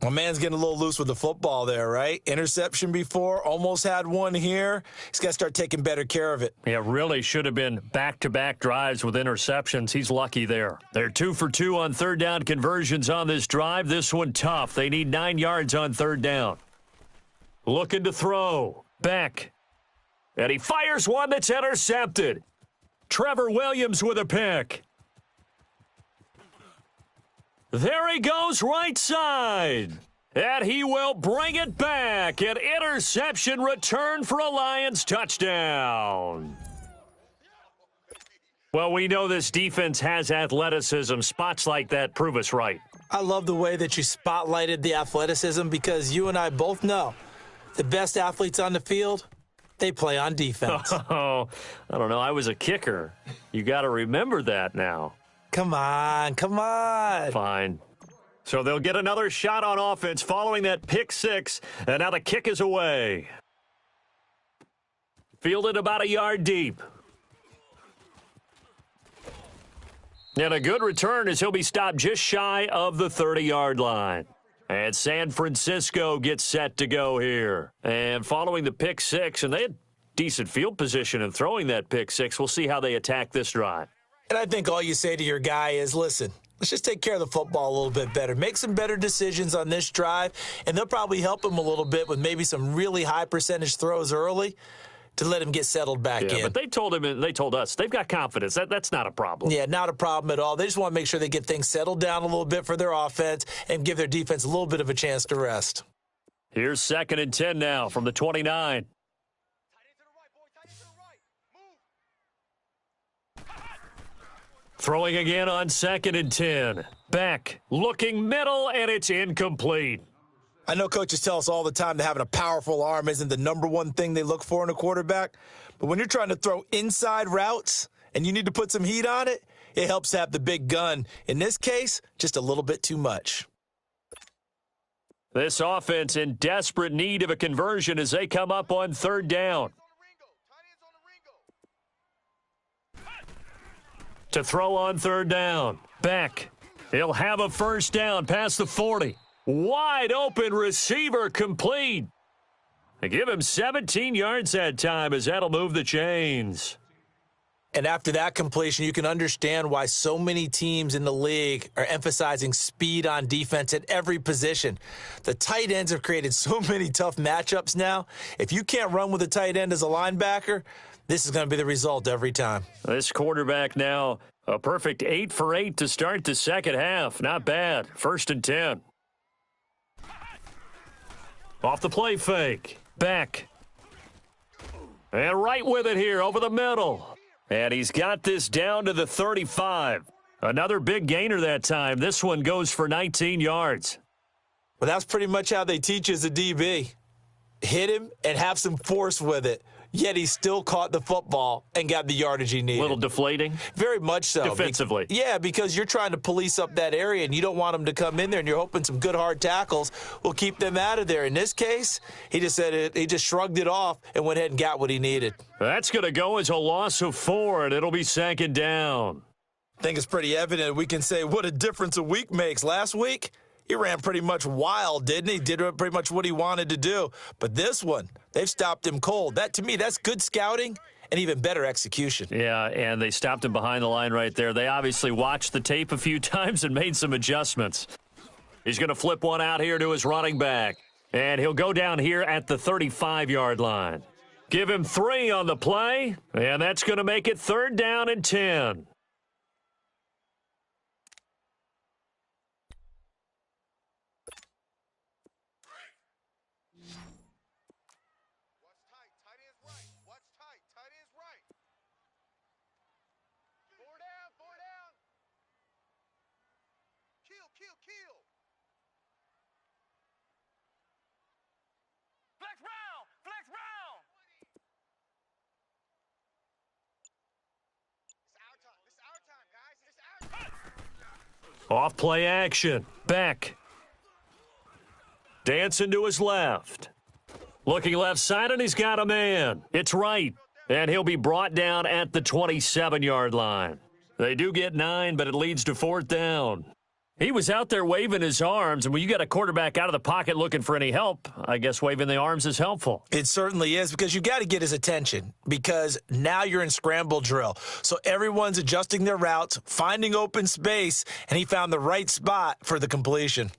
My man's getting a little loose with the football there, right? Interception before, almost had one here. He's got to start taking better care of it. Yeah, really should have been back-to-back drives with interceptions. He's lucky there. They're 2 for 2 on third down conversions on this drive. This one tough. They need 9 yards on third down. Looking to throw. Beck. And he fires one that's intercepted. Trevor Williams with a pick. There he goes right side. And he will bring it back. An interception return for a Lions touchdown. Well, we know this defense has athleticism. Spots like that prove us right. I love the way that you spotlighted the athleticism because you and I both know the best athletes on the field, they play on defense. Oh, I don't know. I was a kicker. You got to remember that now. Come on, come on. Fine. So they'll get another shot on offense following that pick six, and now the kick is away. Fielded about a yard deep. And a good return as he'll be stopped just shy of the 30-yard line. And San Francisco gets set to go here. And following the pick six, and they had decent field position in throwing that pick six, we'll see how they attack this drive. And I think all you say to your guy is, listen, let's just take care of the football a little bit better. Make some better decisions on this drive, and they'll probably help him a little bit with maybe some really high percentage throws early to let him get settled back in. But they told him and they told us they've got confidence. That's not a problem. Yeah, not a problem at all. They just want to make sure they get things settled down a little bit for their offense and give their defense a little bit of a chance to rest. Here's 2nd and 10 now from the 29. Throwing again on 2nd and 10. Beck looking middle, and it's incomplete. I know coaches tell us all the time that having a powerful arm isn't the number one thing they look for in a quarterback. But when you're trying to throw inside routes and you need to put some heat on it, it helps to have the big gun. In this case, just a little bit too much. This offense in desperate need of a conversion as they come up on 3rd down. To throw on 3rd down. Beck. He'll have a first down past the 40. Wide open receiver complete. They give him 17 yards that time as that'll move the chains. And after that completion, you can understand why so many teams in the league are emphasizing speed on defense at every position. The tight ends have created so many tough matchups now. If you can't run with a tight end as a linebacker, this is going to be the result every time. This quarterback now a perfect 8 for 8 to start the second half. Not bad. 1st and 10. Off the play fake. Beck. And right with it here over the middle. And he's got this down to the 35. Another big gainer that time. This one goes for 19 yards. Well, that's pretty much how they teach as a DB. Hit him and have some force with it. Yet he still caught the football and got the yardage he needed. A little deflating? Very much so. Defensively? Yeah, because you're trying to police up that area, and you don't want them to come in there, and you're hoping some good hard tackles will keep them out of there. In this case, he just said it. He just shrugged it off and went ahead and got what he needed. That's going to go as a loss of 4, and it'll be 2nd down. I think it's pretty evident. We can say what a difference a week makes. Last week, he ran pretty much wild, didn't he? Did pretty much what he wanted to do. But this one, they've stopped him cold. That, to me, that's good scouting and even better execution. Yeah, and they stopped him behind the line right there. They obviously watched the tape a few times and made some adjustments. He's going to flip one out here to his running back. And he'll go down here at the 35-yard line. Give him 3 on the play, and that's going to make it 3rd down and 10. Flex round! It's our time, guys. Off play action. Beck. Dancing to his left. Looking left side, and he's got a man. It's right. And he'll be brought down at the 27-yard line. They do get 9, but it leads to 4th down. He was out there waving his arms, and when you got a quarterback out of the pocket looking for any help, I guess waving the arms is helpful. It certainly is, because you got to get his attention, because now you're in scramble drill. So everyone's adjusting their routes, finding open space, and he found the right spot for the completion.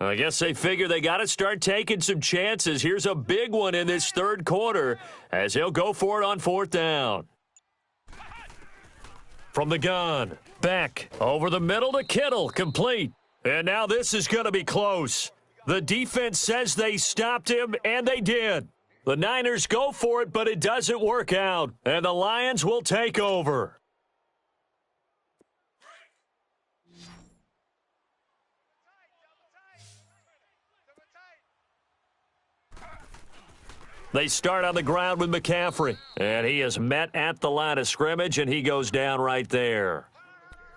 I guess they figure they got to start taking some chances. Here's a big one in this third quarter as he'll go for it on 4th down. From the gun, back over the middle to Kittle, complete. And now this is going to be close. The defense says they stopped him, and they did. The Niners go for it, but it doesn't work out, and the Lions will take over. They start on the ground with McCaffrey, and he is met at the line of scrimmage, and he goes down right there.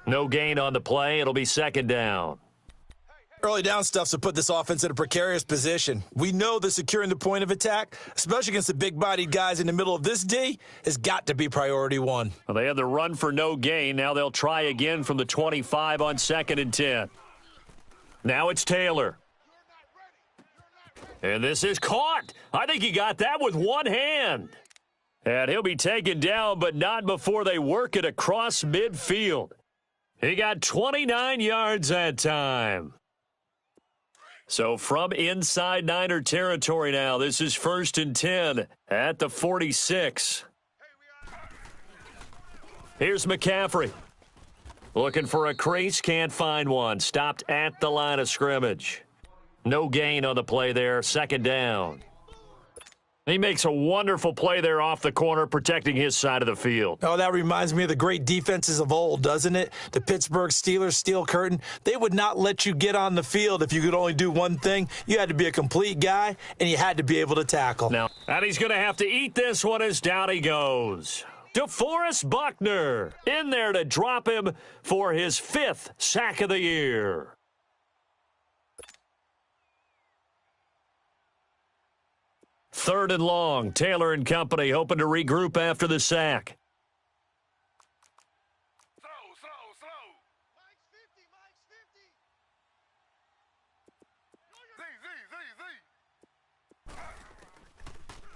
No gain on the play. It'll be 2nd down. Early down stuff's to put this offense in a precarious position. We know that securing the point of attack, especially against the big-bodied guys in the middle of this D, has got to be priority one. Well, they had the run for no gain. Now they'll try again from the 25 on 2nd and 10. Now it's Taylor. And this is caught. I think he got that with one hand. And he'll be taken down, but not before they work it across midfield. He got 29 yards that time. So from inside Niner territory now, this is 1st and 10 at the 46. Here's McCaffrey. Looking for a crease, can't find one. Stopped at the line of scrimmage. No gain on the play there, 2nd down. He makes a wonderful play there off the corner, protecting his side of the field. Oh, that reminds me of the great defenses of old, doesn't it? The Pittsburgh Steelers steel curtain. They would not let you get on the field if you could only do one thing. You had to be a complete guy, and you had to be able to tackle. Now, and he's going to have to eat this one as down he goes. DeForest Buckner in there to drop him for his 5th sack of the year. Third and long. Taylor and company hoping to regroup after the sack. Slow. Z.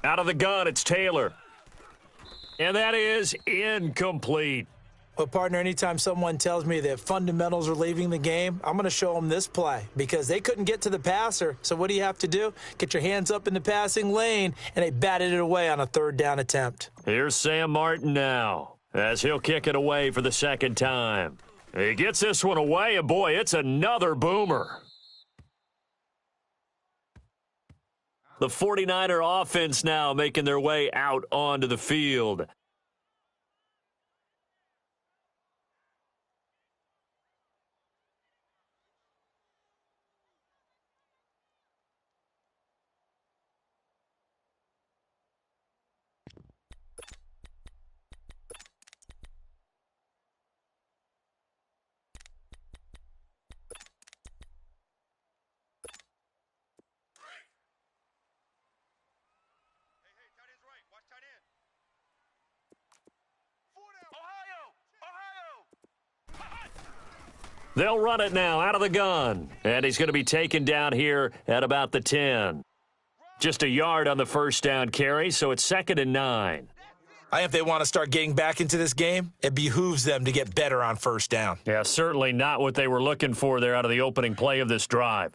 Out of the gun, it's Taylor. And that is incomplete. Well, partner, anytime someone tells me that fundamentals are leaving the game, I'm going to show them this play because they couldn't get to the passer. So what do you have to do? Get your hands up in the passing lane, and they batted it away on a 3rd down attempt. Here's Sam Martin now as he'll kick it away for the 2nd time. He gets this one away, and boy, it's another boomer. The 49er offense now making their way out onto the field. They'll run it now out of the gun. And he's going to be taken down here at about the 10. Just a yard on the 1st down carry, so it's 2nd and 9. If they want to start getting back into this game, it behooves them to get better on 1st down. Yeah, certainly not what they were looking for there out of the opening play of this drive.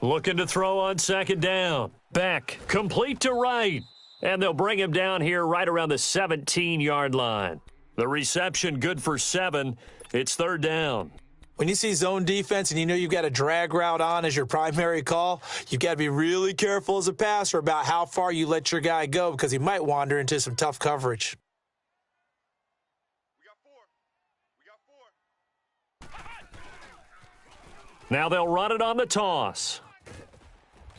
Looking to throw on 2nd down. Back, complete to right. And they'll bring him down here right around the 17-yard line. The reception good for 7. It's 3rd down. When you see zone defense and you know you've got a drag route on as your primary call, you've got to be really careful as a passer about how far you let your guy go because he might wander into some tough coverage. Now they'll run it on the toss.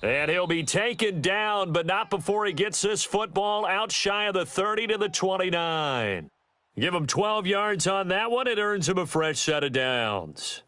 And he'll be taken down, but not before he gets this football out shy of the 30 to the 29. Give him 12 yards on that one. It earns him a fresh set of downs.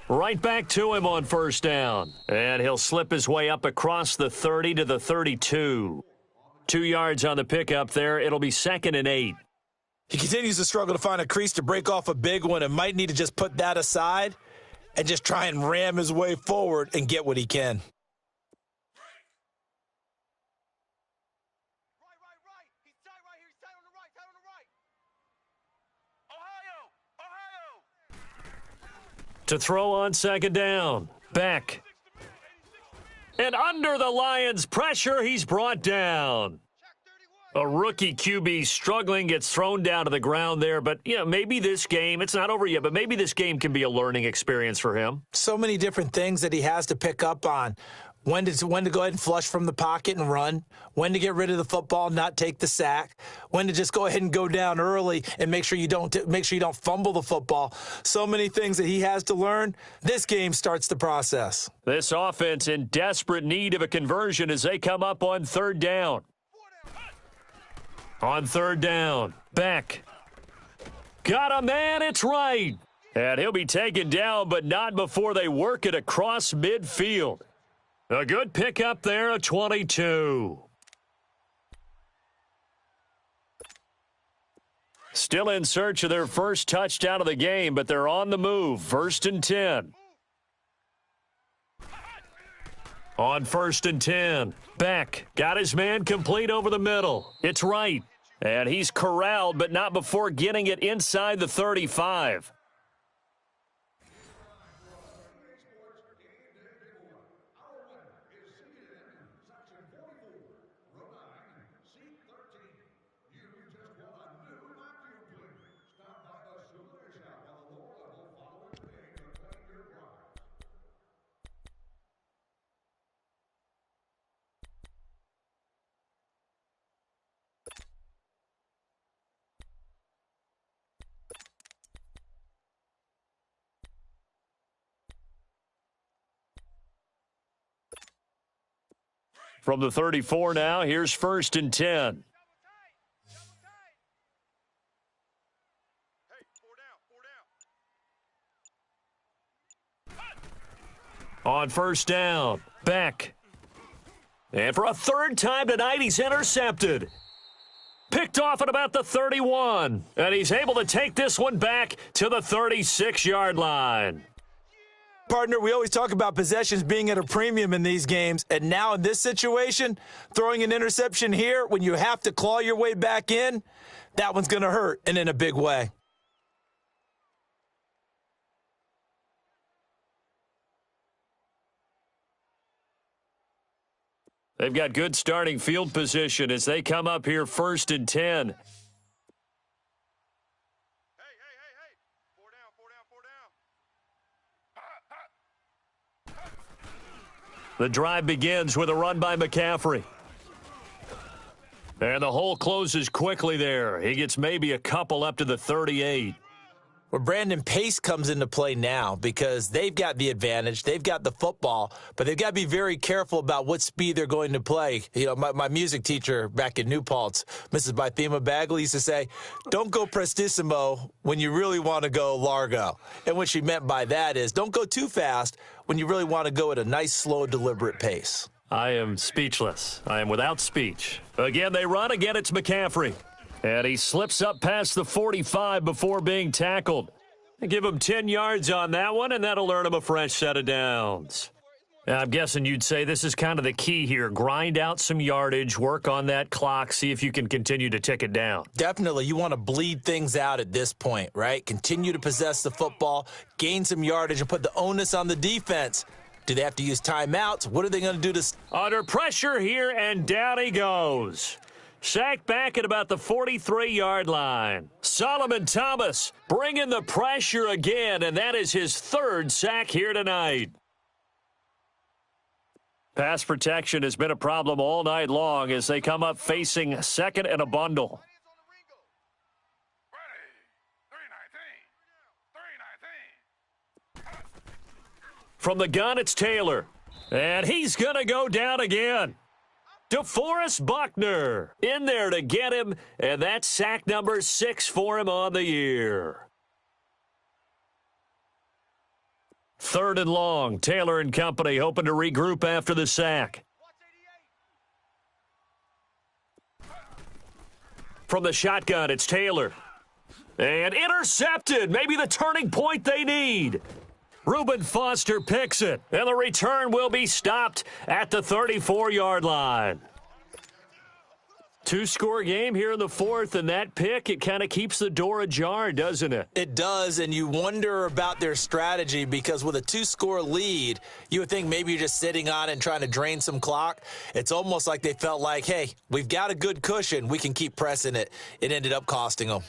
Right back to him on first down. And he'll slip his way up across the 30 to the 32. 2 yards on the pickup there. It'll be 2nd and 8. He continues to struggle to find a crease to break off a big one and might need to just put that aside and just try and ram his way forward and get what he can. To throw on 2nd down. Beck. And under the Lions' pressure, he's brought down. A rookie QB struggling, gets thrown down to the ground there. But, maybe this game, it's not over yet, but maybe this game can be a learning experience for him. So many different things that he has to pick up on. When to go ahead and flush from the pocket and run, when to get rid of the football, not take the sack, when to just go ahead and go down early and make sure you don't fumble the football. So many things that he has to learn. This game starts the process. This offense in desperate need of a conversion as they come up on 3rd down. On 3rd down, Beck. Got a man, it's right. And he'll be taken down, but not before they work it across midfield. A good pickup there, a 22. Still in search of their first touchdown of the game, but they're on the move. 1st and 10. On 1st and 10, Beck got his man complete over the middle. It's right. And he's corralled, but not before getting it inside the 35. From the 34 now, here's 1st and 10. On 1st down, Beck. And for a 3rd time tonight, he's intercepted. Picked off at about the 31. And he's able to take this one back to the 36-yard line. Partner, we always talk about possessions being at a premium in these games, and now in this situation, throwing an interception here when you have to claw your way back in, that one's going to hurt, and in a big way. They've got good starting field position as they come up here 1st and 10. The drive begins with a run by McCaffrey. And the hole closes quickly there. He gets maybe a couple up to the 38. Well, Brandon, pace comes into play now because they've got the advantage. They've got the football, but they've got to be very careful about what speed they're going to play. My music teacher back in New Paltz, Mrs. Bythema Bagley, used to say, don't go prestissimo when you really want to go largo. And what she meant by that is don't go too fast when you really want to go at a nice, slow, deliberate pace. I am speechless. I am without speech. Again, they run. Again, it's McCaffrey. And he slips up past the 45 before being tackled. Give him 10 yards on that one, and that'll earn him a fresh set of downs. I'm guessing you'd say this is kind of the key here. Grind out some yardage, work on that clock, see if you can continue to tick it down. Definitely. You want to bleed things out at this point, right? Continue to possess the football, gain some yardage, and put the onus on the defense. Do they have to use timeouts? What are they going to do to... Under pressure here, and down he goes. Sacked back at about the 43-yard line. Solomon Thomas bringing the pressure again, and that is his third sack here tonight. Pass protection has been a problem all night long as they come up facing second and a bundle. From the gun, it's Taylor. And he's going to go down again. DeForest Buckner in there to get him, and that's sack number 6 for him on the year. Third and long. Taylor and company hoping to regroup after the sack. From the shotgun, it's Taylor. And intercepted. Maybe the turning point they need. Reuben Foster picks it, and the return will be stopped at the 34-yard line. Two-score game here in the fourth, and that pick, it kind of keeps the door ajar, doesn't it? It does, and you wonder about their strategy because with a two-score lead, you would think maybe you're just sitting on it and trying to drain some clock. It's almost like they felt like, hey, we've got a good cushion. We can keep pressing it. It ended up costing them.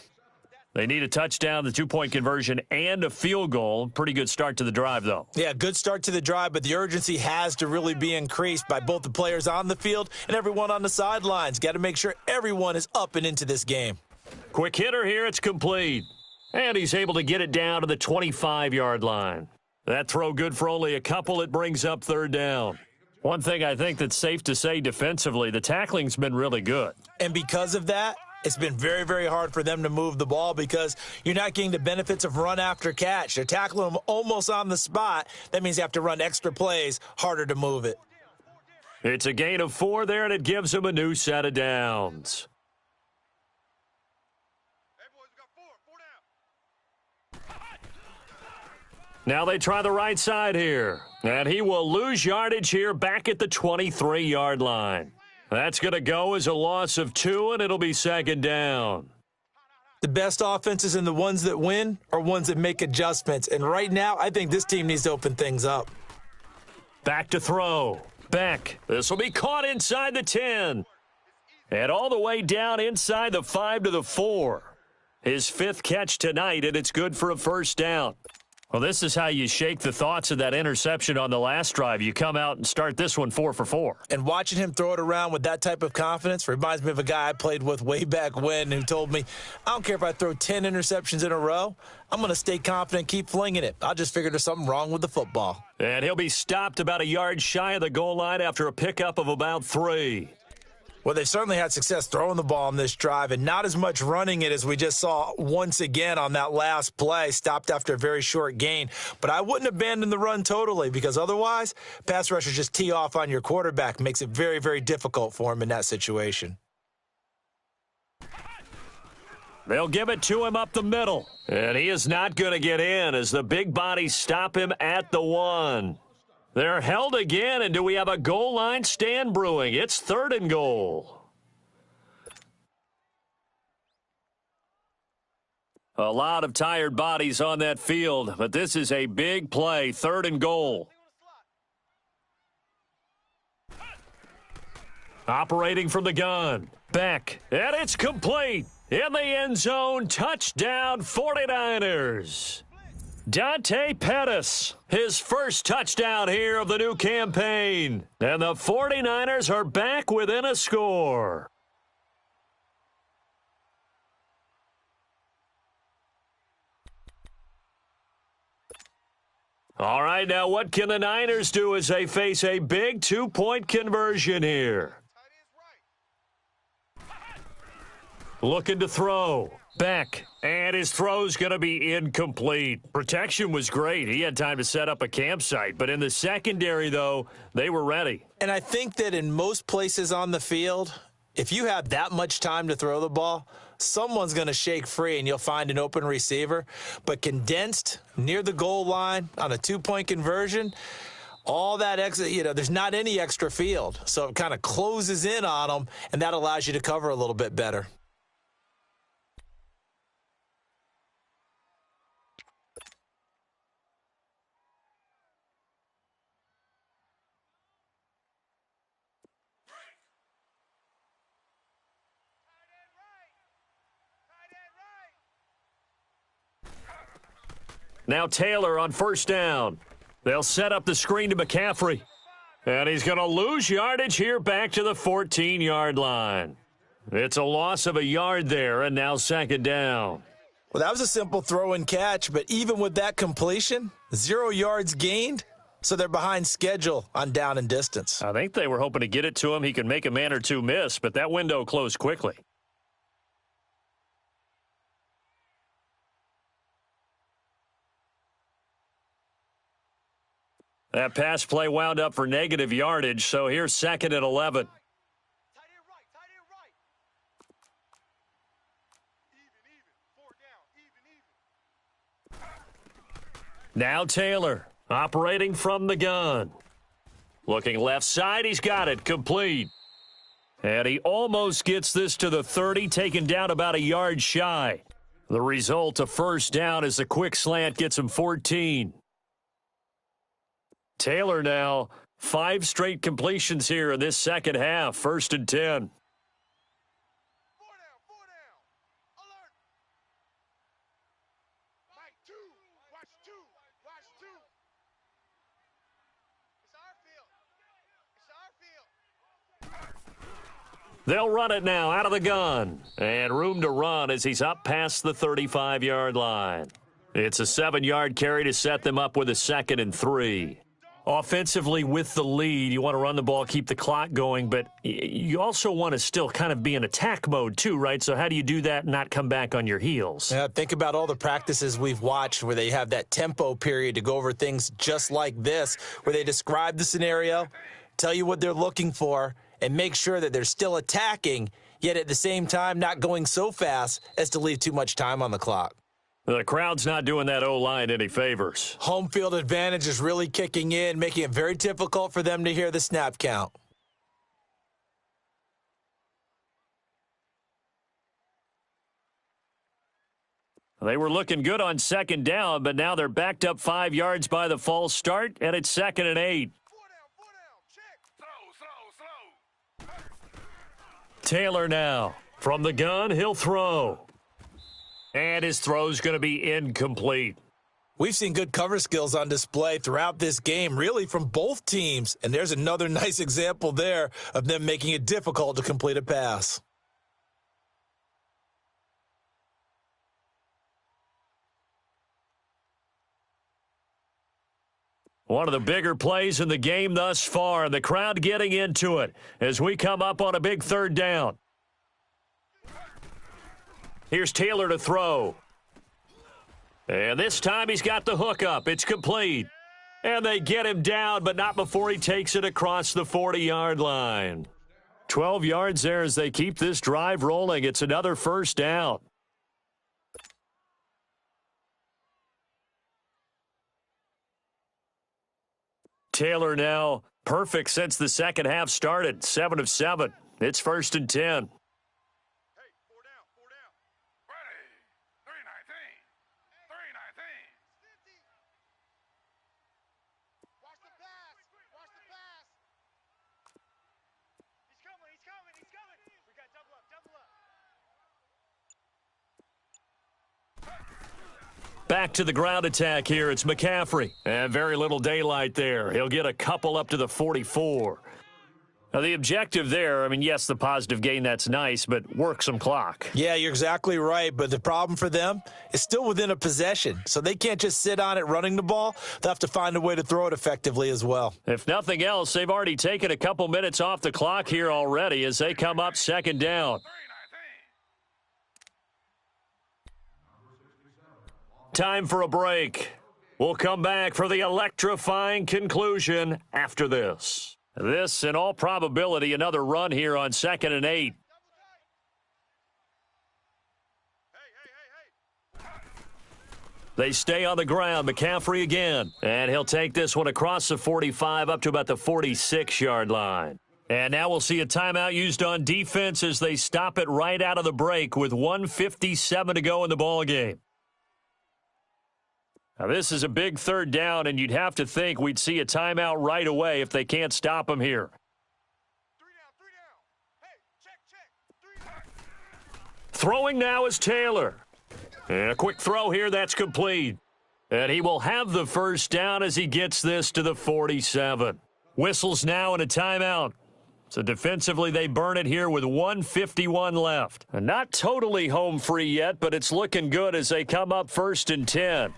They need a touchdown, the two-point conversion, and a field goal. Pretty good start to the drive, though. Yeah, good start to the drive, but the urgency has to really be increased by both the players on the field and everyone on the sidelines. Got to make sure everyone is up and into this game. Quick hitter here, it's complete. And he's able to get it down to the 25-yard line. That throw good for only a couple. It brings up third down. One thing I think that's safe to say defensively, the tackling's been really good. And because of that, it's been very, very hard for them to move the ball because you're not getting the benefits of run after catch. They're tackling them almost on the spot. That means you have to run extra plays, harder to move it. It's a gain of 4 there, and it gives them a new set of downs. Now they try the right side here, and he will lose yardage here back at the 23-yard line. That's going to go as a loss of 2, and it'll be second down. The best offenses and the ones that win are ones that make adjustments. And right now, I think this team needs to open things up. Back to throw. Beck. This will be caught inside the 10. And all the way down inside the 5 to the 4. His 5th catch tonight, and it's good for a first down. Well, this is how you shake the thoughts of that interception on the last drive. You come out and start this one 4 for 4. And watching him throw it around with that type of confidence reminds me of a guy I played with way back when who told me, I don't care if I throw 10 interceptions in a row. I'm going to stay confident, keep flinging it. I'll just figure there's something wrong with the football. And he'll be stopped about a yard shy of the goal line after a pickup of about 3. Well, they've certainly had success throwing the ball on this drive and not as much running it as we just saw once again on that last play, stopped after a very short gain. But I wouldn't abandon the run totally because otherwise, pass rushers just tee off on your quarterback. Makes it very, very difficult for him in that situation. They'll give it to him up the middle. And he is not going to get in as the big bodies stop him at the 1. They're held again, and do we have a goal line stand brewing? It's 3rd and goal. A lot of tired bodies on that field, but this is a big play, 3rd and goal. Operating from the gun. Beck, and it's complete. In the end zone, touchdown 49ers. Dante Pettis, his first touchdown here of the new campaign. And the 49ers are back within a score. All right, now what can the Niners do as they face a big 2-point conversion here? Looking to throw. Beck, and his throw's going to be incomplete. Protection was great. He had time to set up a campsite, but in the secondary, though, they were ready. And I think that in most places on the field, if you have that much time to throw the ball, someone's going to shake free and you'll find an open receiver. But condensed near the goal line on a 2-point conversion, all that extra, there's not any extra field. So it kind of closes in on them, and that allows you to cover a little bit better. Now Taylor on first down. They'll set up the screen to McCaffrey. And he's going to lose yardage here back to the 14-yard line. It's a loss of a yard there, and now second down. Well, that was a simple throw and catch, but even with that completion, 0 yards gained, so they're behind schedule on down and distance. I think they were hoping to get it to him. He could make a man or two miss, but that window closed quickly. That pass play wound up for negative yardage, so here's second and 11. Now Taylor, operating from the gun. Looking left side, he's got it, complete. And he almost gets this to the 30, taken down about a yard shy. The result, a first down as the quick slant gets him 14. Taylor now, 5 straight completions here in this second half, first and 10. They'll run it now out of the gun. And room to run as he's up past the 35-yard line. It's a 7-yard carry to set them up with a second and 3. Offensively with the lead, you want to run the ball, keep the clock going, but you also want to still kind of be in attack mode too, right? So how do you do that and not come back on your heels? Yeah, think about all the practices we've watched where they have that tempo period to go over things just like this, where they describe the scenario, tell you what they're looking for, and make sure that they're still attacking, yet at the same time not going so fast as to leave too much time on the clock. The crowd's not doing that O-line any favors. Home field advantage is really kicking in, making it very difficult for them to hear the snap count. They were looking good on second down, but now they're backed up 5 yards by the false start, and it's second and 8. Taylor now. From the gun, he'll throw. And his throw's going to be incomplete. We've seen good cover skills on display throughout this game, really from both teams. And there's another nice example there of them making it difficult to complete a pass. One of the bigger plays in the game thus far, and the crowd getting into it as we come up on a big third down. Here's Taylor to throw. And this time he's got the hook up. It's complete. And they get him down, but not before he takes it across the 40-yard line. 12 yards there as they keep this drive rolling. It's another first down. Taylor now perfect since the second half started. 7 of 7. It's first and 10. Back to the ground attack here. It's McCaffrey. And very little daylight there. He'll get a couple up to the 44. Now, the objective there, I mean, yes, the positive gain, that's nice, but work some clock. Yeah, you're exactly right. But the problem for them is still within a possession. So they can't just sit on it running the ball. They'll have to find a way to throw it effectively as well. If nothing else, they've already taken a couple minutes off the clock here already as they come up second down. Time for a break. We'll come back for the electrifying conclusion after this. This, in all probability, another run here on second and 8. They stay on the ground. McCaffrey again. And he'll take this one across the 45 up to about the 46-yard line. And now we'll see a timeout used on defense as they stop it right out of the break with 1:57 to go in the ballgame. Now, this is a big third down, and you'd have to think we'd see a timeout right away if they can't stop him here. 3 down. Hey, check. Throwing now is Taylor. And a quick throw here, that's complete. And he will have the first down as he gets this to the 47. Whistles now and a timeout. So defensively, they burn it here with 1:51 left. And not totally home free yet, but it's looking good as they come up 1st and 10.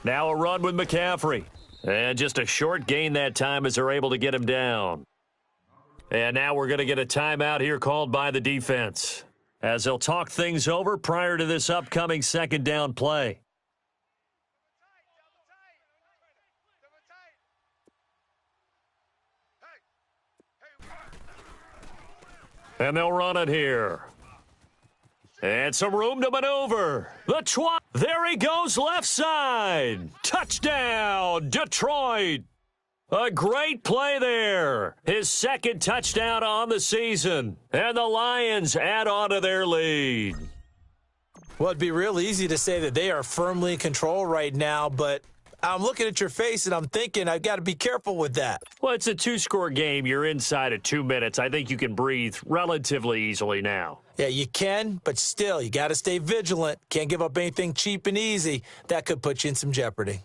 Now a run with McCaffrey. And just a short gain that time as they're able to get him down. And now we're going to get a timeout here called by the defense, as they'll talk things over prior to this upcoming 2nd down play. And they'll run it here. And some room to maneuver. There he goes left side. Touchdown, Detroit. A great play there. His 2nd touchdown on the season. And the Lions add on to their lead. Well, it'd be real easy to say that they are firmly in control right now, but I'm looking at your face and I'm thinking I've got to be careful with that. Well, it's a 2-score game. You're inside of 2 minutes. I think you can breathe relatively easily now. Yeah, you can, but still, you got to stay vigilant. Can't give up anything cheap and easy. That could put you in some jeopardy.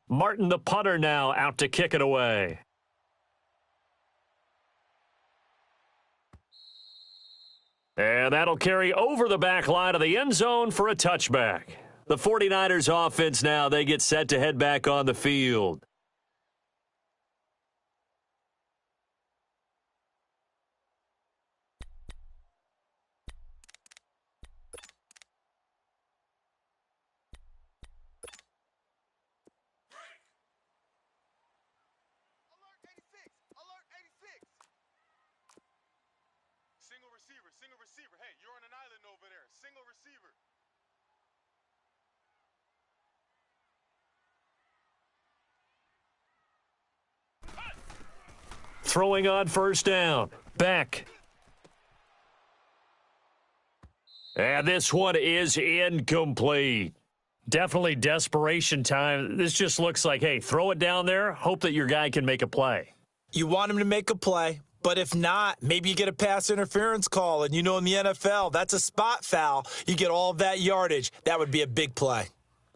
Martin, the punter, now out to kick it away. And that'll carry over the back line of the end zone for a touchback. The 49ers offense now, they get set to head back on the field. Single receiver. Hey, you're on an island over there. Single receiver. Throwing on 1st down. Back. And this one is incomplete. Definitely desperation time. This just looks like, hey, throw it down there. Hope that your guy can make a play. You want him to make a play. But if not, maybe you get a pass interference call. And you know in the NFL, that's a spot foul. You get all of that yardage. That would be a big play.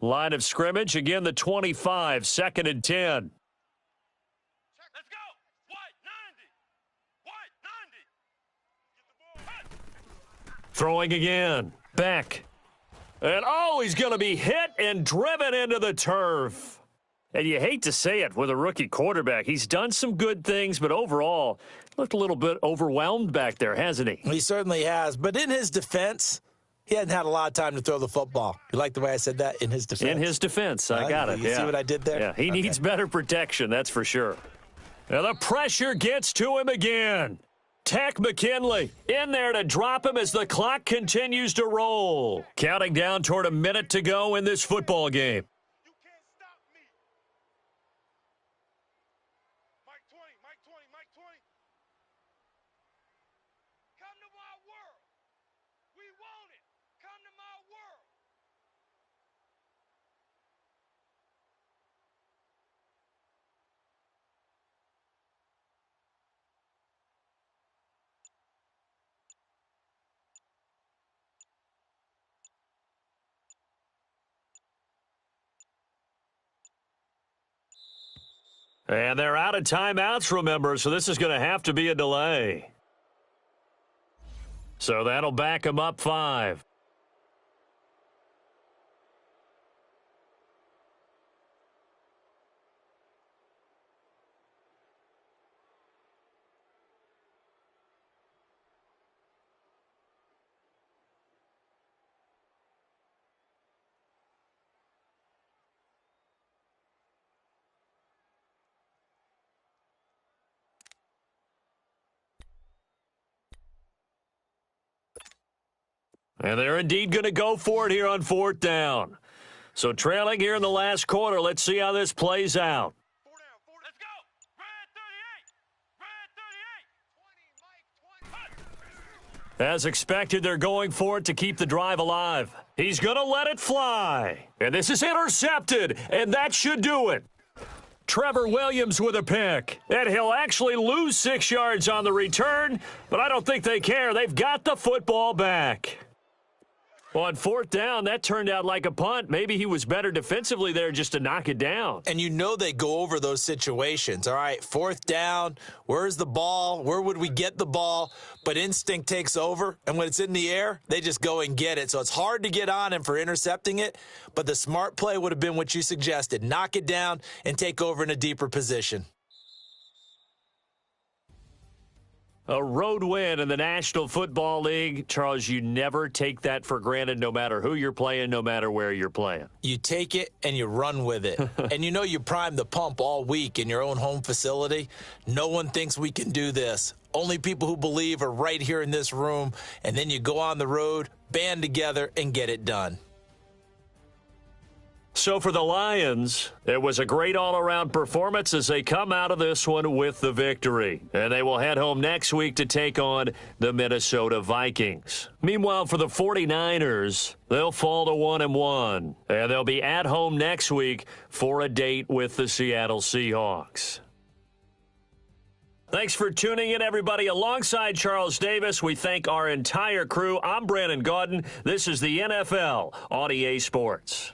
Line of scrimmage, again the 25, 2nd and 10. Let's go. White 90. White 90. Get the ball. Throwing again. Back. And oh, he's going to be hit and driven into the turf. And you hate to say it with a rookie quarterback. He's done some good things, but overall, looked a little bit overwhelmed back there, hasn't he? He certainly has. But in his defense, he hadn't had a lot of time to throw the football. You like the way I said that? In his defense. In his defense. I got it. You see what I did there? Yeah, he needs better protection, that's for sure. Now the pressure gets to him again. Tech McKinley in there to drop him as the clock continues to roll. Counting down toward a minute to go in this football game. And they're out of timeouts, remember, so this is going to have to be a delay. So that'll back them up 5. And they're indeed going to go for it here on 4th down. So trailing here in the last quarter, let's see how this plays out. 4 down, 4 down. Let's go. Red 38. Red 38. 20. As expected, they're going for it to keep the drive alive. He's going to let it fly. And this is intercepted, and that should do it. Trevor Williams with a pick. And he'll actually lose 6 yards on the return, but I don't think they care. They've got the football back. Well, on fourth down, that turned out like a punt. Maybe he was better defensively there just to knock it down. And you know they go over those situations. All right, fourth down, where's the ball? Where would we get the ball? But instinct takes over, and when it's in the air, they just go and get it. So it's hard to get on him for intercepting it, but the smart play would have been what you suggested. Knock it down and take over in a deeper position. A road win in the National Football League. Charles, you never take that for granted no matter who you're playing, no matter where you're playing. You take it and you run with it. And you know you primed the pump all week in your own home facility. No one thinks we can do this. Only people who believe are right here in this room. And then you go on the road, band together, and get it done. So for the Lions, it was a great all-around performance as they come out of this one with the victory. And they will head home next week to take on the Minnesota Vikings. Meanwhile, for the 49ers, they'll fall to 1-1. And they'll be at home next week for a date with the Seattle Seahawks. Thanks for tuning in, everybody. Alongside Charles Davis, we thank our entire crew. I'm Brandon Gaudin. This is the NFL on EA Sports.